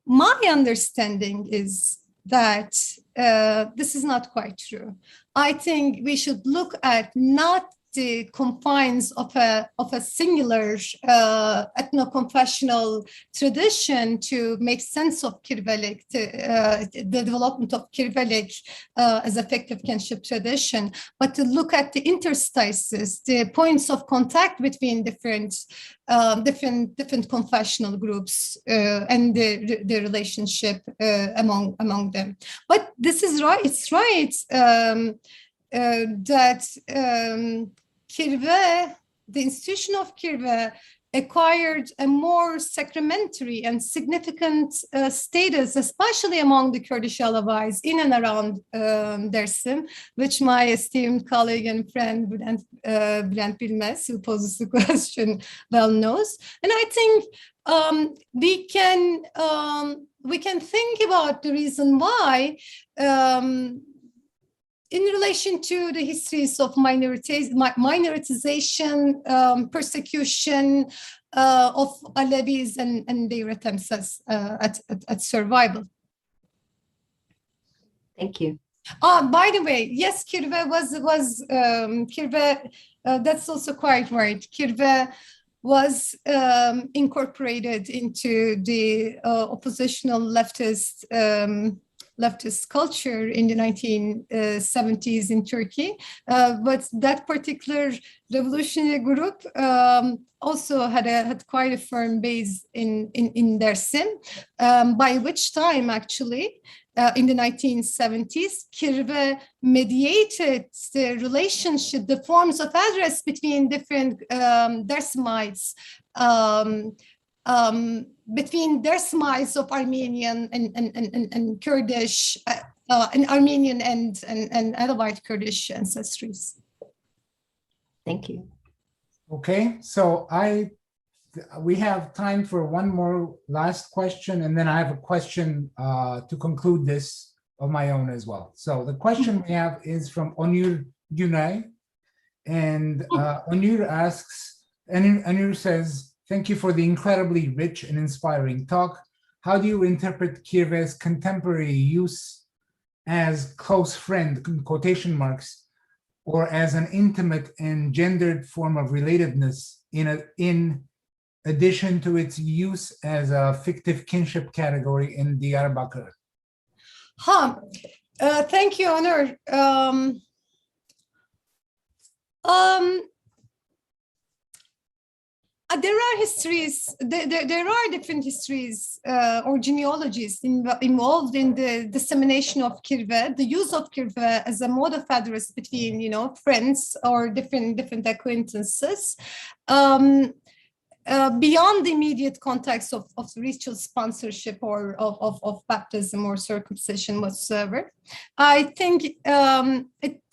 My understanding is that this is not quite true. I think we should look at not the confines of a singular ethno-confessional tradition to make sense of kirvelik, the development of kirvelik as effective kinship tradition, but to look at the interstices, the points of contact between different confessional groups and the relationship among them. But this is right. It's right that kirve, the institution of kirve, acquired a more sacramentary and significant status, especially among the Kurdish Alevis in and around Dersim, which my esteemed colleague and friend Bülent Bilmez, who poses the question, well knows. And I think we can think about the reason why. In relation to the histories of minoritization, persecution of Alevis and their attempts at survival. Thank you. By the way, yes, kirve was kirve. That's also quite right. Kirve was incorporated into the oppositional leftist culture in the 1970s in Turkey. But that particular revolutionary group also had quite a firm base in Dersim, by which time actually in the 1970s, kirve mediated the relationship, the forms of address between different Dersimites, between Dersimites of Armenian and Kurdish, and Armenian and Alevite Kurdish ancestries. Thank you. Okay, so we have time for one more last question, and then I have a question to conclude this of my own as well. So the question we have is from Onur Günay, and Onur asks, Onur says, thank you for the incredibly rich and inspiring talk. How do you interpret kirve's contemporary use as close friend, in quotation marks, or as an intimate and gendered form of relatedness in addition to its use as a fictive kinship category in Diyarbakir? Thank you, Onur. There are histories, there are different histories or genealogies involved in the dissemination of kirve, the use of kirve as a mode of address between, friends or different acquaintances. Beyond the immediate context of ritual sponsorship or of baptism or circumcision whatsoever, I think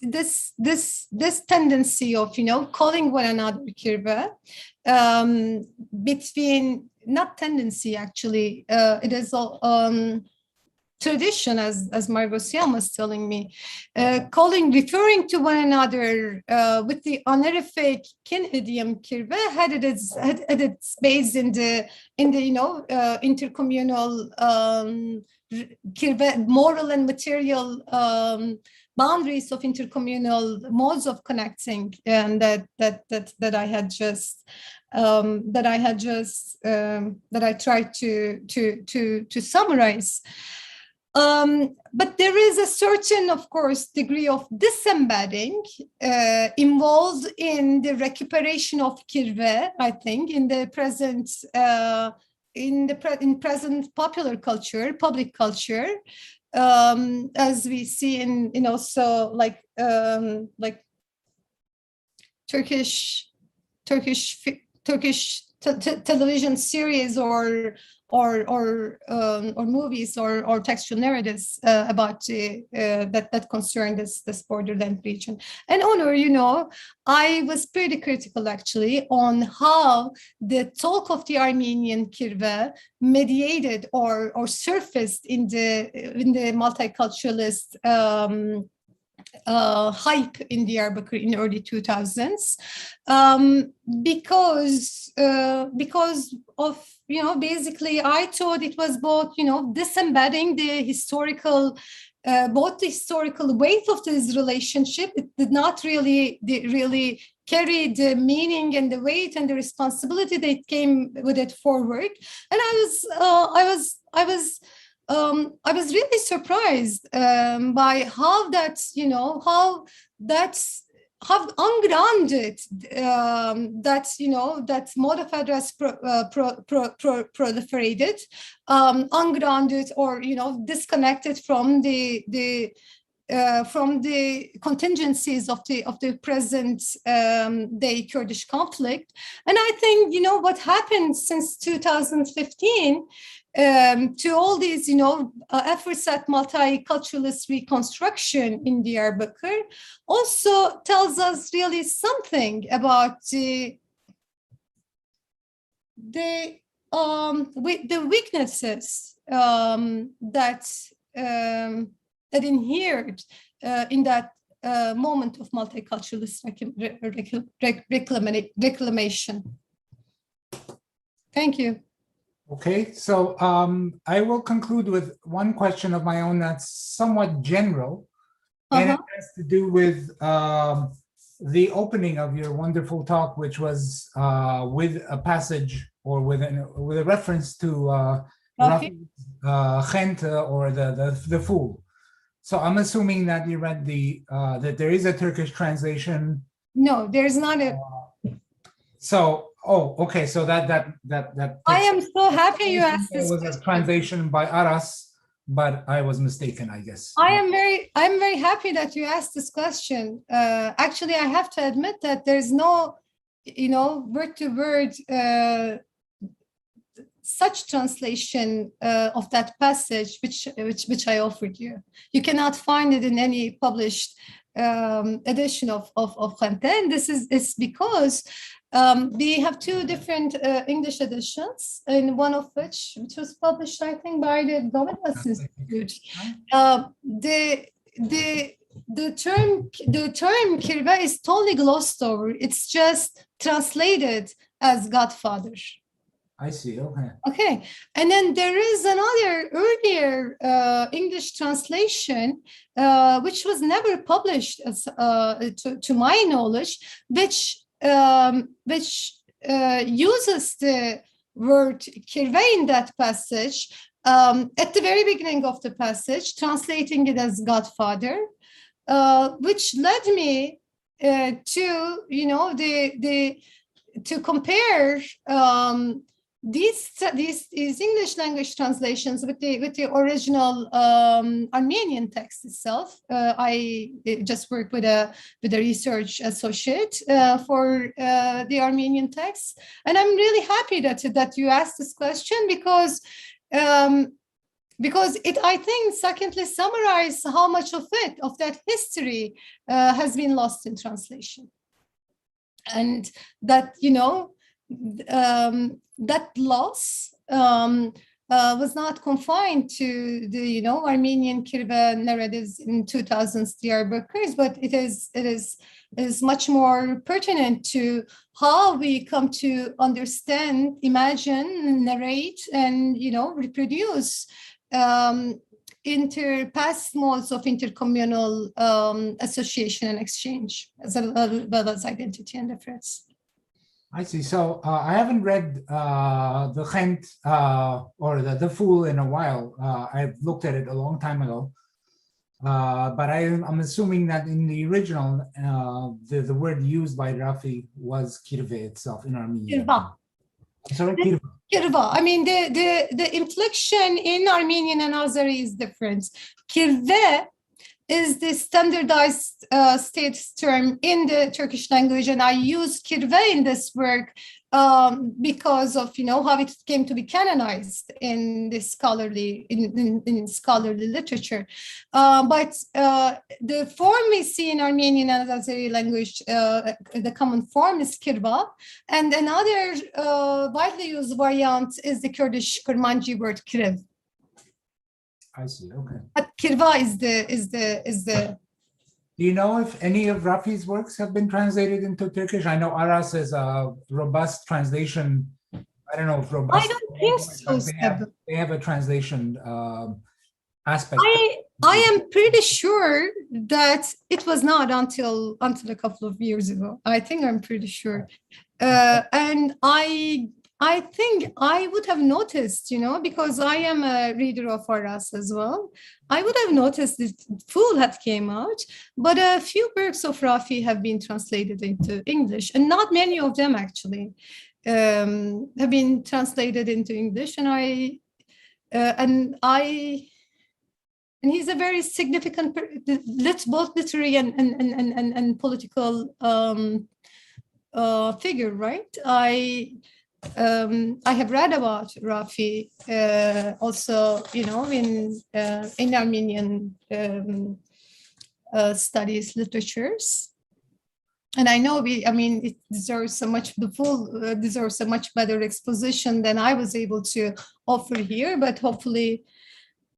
this tendency of calling one another kirve, between, not tendency actually, it is tradition, as Margosian was telling me, referring to one another with the honorific kin idiom kirve had its base in the intercommunal kirve, moral and material boundaries of intercommunal modes of connecting, and that I had just that I tried to summarize. But there is a certain, of course, degree of disembedding involved in the recuperation of kirve, I think, in the present in present popular culture, public culture, as we see in also like Turkish television series or movies or textual narratives about that concern this borderland region. And Onur, I was pretty critical actually on how the talk of the Armenian kirve mediated or surfaced in the multiculturalist hype in Diyarbakir in early 2000s, because of basically I thought it was both disembedding the historical both the historical weight of this relationship. It did not really carry the meaning and the weight and the responsibility that came with it forward. And I was really surprised by how how ungrounded that mode of address proliferated, ungrounded or disconnected from the contingencies of the present day Kurdish conflict. And I think what happened since 2015 to all these efforts at multiculturalist reconstruction in Diyarbakir also tells us really something about the weaknesses that inhered in that moment of multiculturalist reclamation. Thank you. Okay, so I will conclude with one question of my own that's somewhat general, and it has to do with the opening of your wonderful talk, which was with a passage or with a reference to Gente or the Fool. So I'm assuming that you read that there is a Turkish translation. No, there's not a. Okay. So that I am so happy you asked this. It was a translation by Aras, but I was mistaken, I guess. I'm very happy that you asked this question. Actually, I have to admit that there's no, word to word such translation of that passage which I offered you. You cannot find it in any published edition of Gente. And this is because we have two different English editions, and one of which was published, I think, by the Governance Institute. The term kirve is totally glossed over. It's just translated as Godfather. I see. Okay. Okay, and then there is another earlier English translation, which was never published, as to my knowledge, which uses the word kirve in that passage at the very beginning of the passage, translating it as Godfather, which led me to to compare these English language translations with the original Armenian text itself. I just worked with a research associate for the Armenian text, and I'm really happy that you asked this question because it, I think, secondly summarizes how much of that history has been lost in translation, and that that loss was not confined to the Armenian Kirva narratives in 2000s Diyarbakir's, but it is much more pertinent to how we come to understand, imagine, narrate, and reproduce past modes of intercommunal association and exchange, as well as identity and reference. I see. So I haven't read the Gent or the Fool in a while. I've looked at it a long time ago. But I'm assuming that in the original, the word used by Rafi was kirve itself in Armenian. Kirva. Sorry, kirva. Kirva. I mean, the inflection in Armenian and Azeri is different. Kirve is the standardized state term in the Turkish language, and I use kirve in this work because of how it came to be canonized in the scholarly literature. But the form we see in Armenian and Azeri language, the common form is kirva, and another widely used variant is the Kurdish Kurmanji word kriv. I see. Okay. But kirva is the. Do you know if any of Rafi's works have been translated into Turkish? I know Aras is a robust translation. I don't know if robust. I don't think so. They have a translation aspect. I am pretty sure that it was not until a couple of years ago. I'm pretty sure, and I think I would have noticed, because I am a reader of Aras as well. I would have noticed that Fool had came out, but a few works of Rafi have been translated into English, and not many of them actually have been translated into English. And he's a very significant, both literary and political figure, right? I have read about Rafi also, in Armenian studies literatures, and I know it deserves the Fool deserves a much better exposition than I was able to offer here. But hopefully,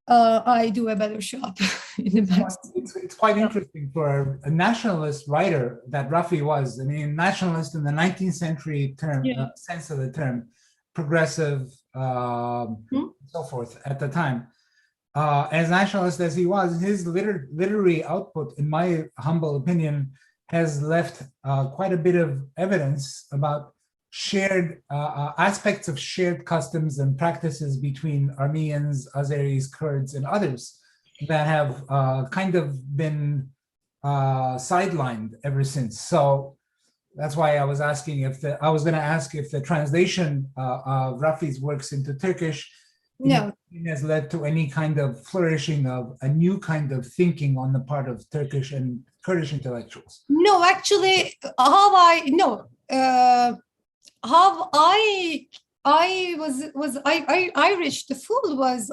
I do a better job in the past. It's quite interesting for a nationalist writer that Rafi was. I mean, nationalist in the 19th century term, sense of the term, progressive, so forth at the time. As nationalist as he was, his literary output, in my humble opinion, has left quite a bit of evidence about shared aspects of shared customs and practices between Armenians, Azeris, Kurds, and others that have kind of been sidelined ever since. So that's why I was asking I was going to ask if the translation of Rafi's works into Turkish has led to any kind of flourishing of a new kind of thinking on the part of Turkish and Kurdish intellectuals. No, actually, how I reached the Fool was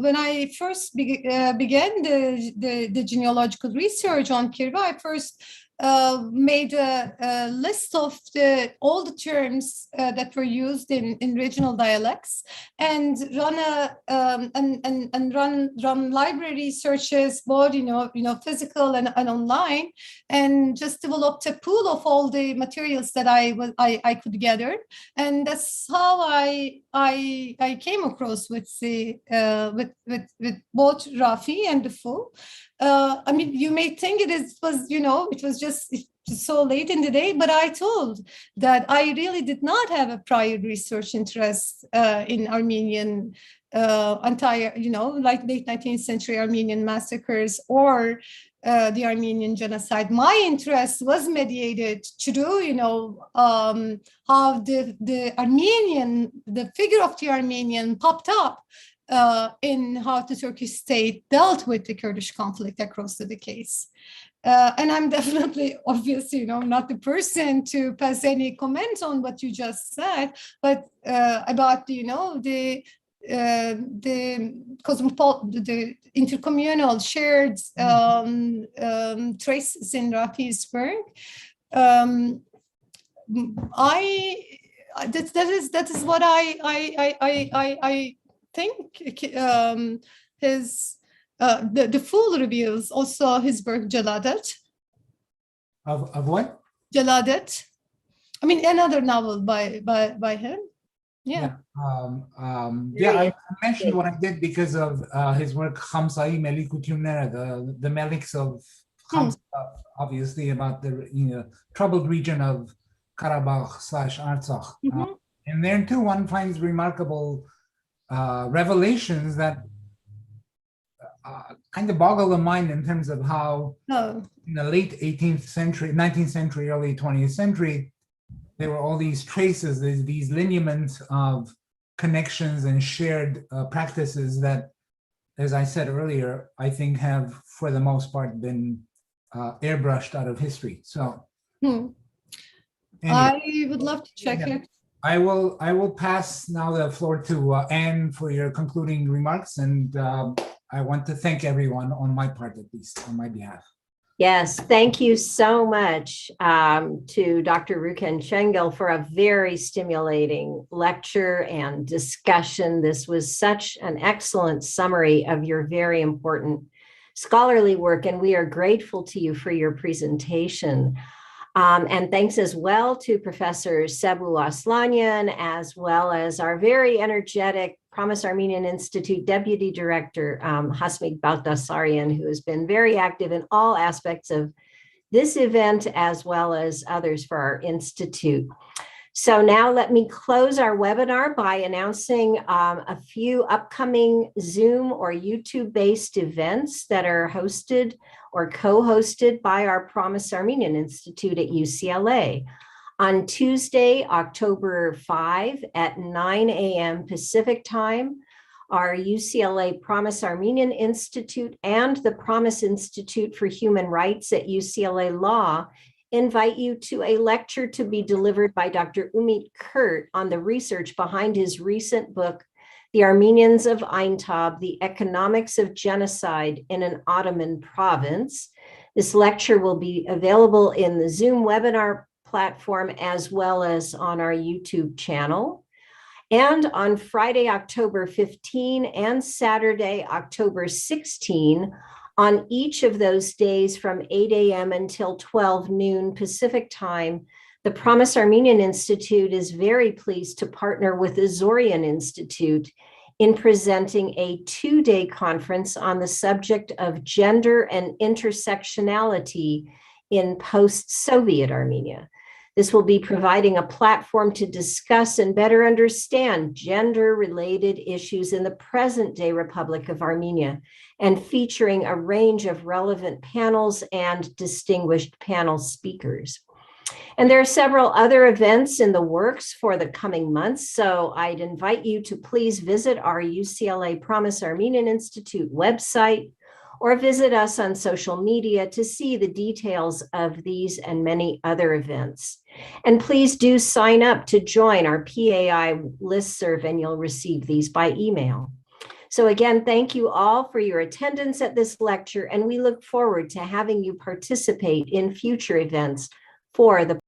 when I first began the genealogical research on Kirva. I first made a list of all the terms that were used in regional dialects, and run library searches, both physical and online, and just developed a pool of all the materials that I could gather, and that's how I came across with both Rafi and the Fool. You may think it was just so late in the day, but I told that I really did not have a prior research interest in Armenian like late 19th century Armenian massacres or the Armenian genocide. My interest was mediated through, how the figure of the Armenian popped up in how the Turkish state dealt with the Kurdish conflict across the decades. And I'm definitely, obviously, not the person to pass any comment on what you just said, but about, the intercommunal shared traces in Rafi's work. That is what I think his the full reviews also his work Jeladet. Of what? Jeladet. I mean, another novel by him. Yeah. I mentioned what I did because of his work Khamsai Melikutumnera, the Meliks of Khamsa, obviously about the troubled region of Karabakh/Artsakh. And there too, one finds remarkable revelations that kind of boggle the mind in terms of how in the late 18th century, 19th century, early 20th century, there were all these traces, these lineaments of connections and shared practices that, as I said earlier, I think have, for the most part, been airbrushed out of history. So anyway, I would love to check it. I will pass now the floor to Anne for your concluding remarks, and I want to thank everyone on my part, at least on my behalf. Yes, thank you so much to Dr. Ruken Şengül for a very stimulating lecture and discussion. This was such an excellent summary of your very important scholarly work, and we are grateful to you for your presentation. And thanks as well to Professor Sebu Aslanyan, as well as our very energetic Promise Armenian Institute Deputy Director, Hasmik Baltasarian, who has been very active in all aspects of this event, as well as others for our Institute. So now let me close our webinar by announcing a few upcoming Zoom or YouTube-based events that are hosted or co-hosted by our Promise Armenian Institute at UCLA. On Tuesday, October 5 at 9 a.m. Pacific time, our UCLA Promise Armenian Institute and the Promise Institute for Human Rights at UCLA Law invite you to a lecture to be delivered by Dr. Umit Kurt on the research behind his recent book, The Armenians of Aintab, The Economics of Genocide in an Ottoman Province. This lecture will be available in the Zoom webinar platform as well as on our YouTube channel. And on Friday, October 15 and Saturday, October 16, on each of those days from 8 a.m. until 12 noon Pacific time, the Promise Armenian Institute is very pleased to partner with the Zorian Institute in presenting a 2-day conference on the subject of gender and intersectionality in post-Soviet Armenia. This will be providing a platform to discuss and better understand gender-related issues in the present-day Republic of Armenia, and featuring a range of relevant panels and distinguished panel speakers. And there are several other events in the works for the coming months, so I'd invite you to please visit our UCLA Promise Armenian Institute website or visit us on social media to see the details of these and many other events. And please do sign up to join our PAI listserv, and you'll receive these by email. So again, thank you all for your attendance at this lecture, and we look forward to having you participate in future events for the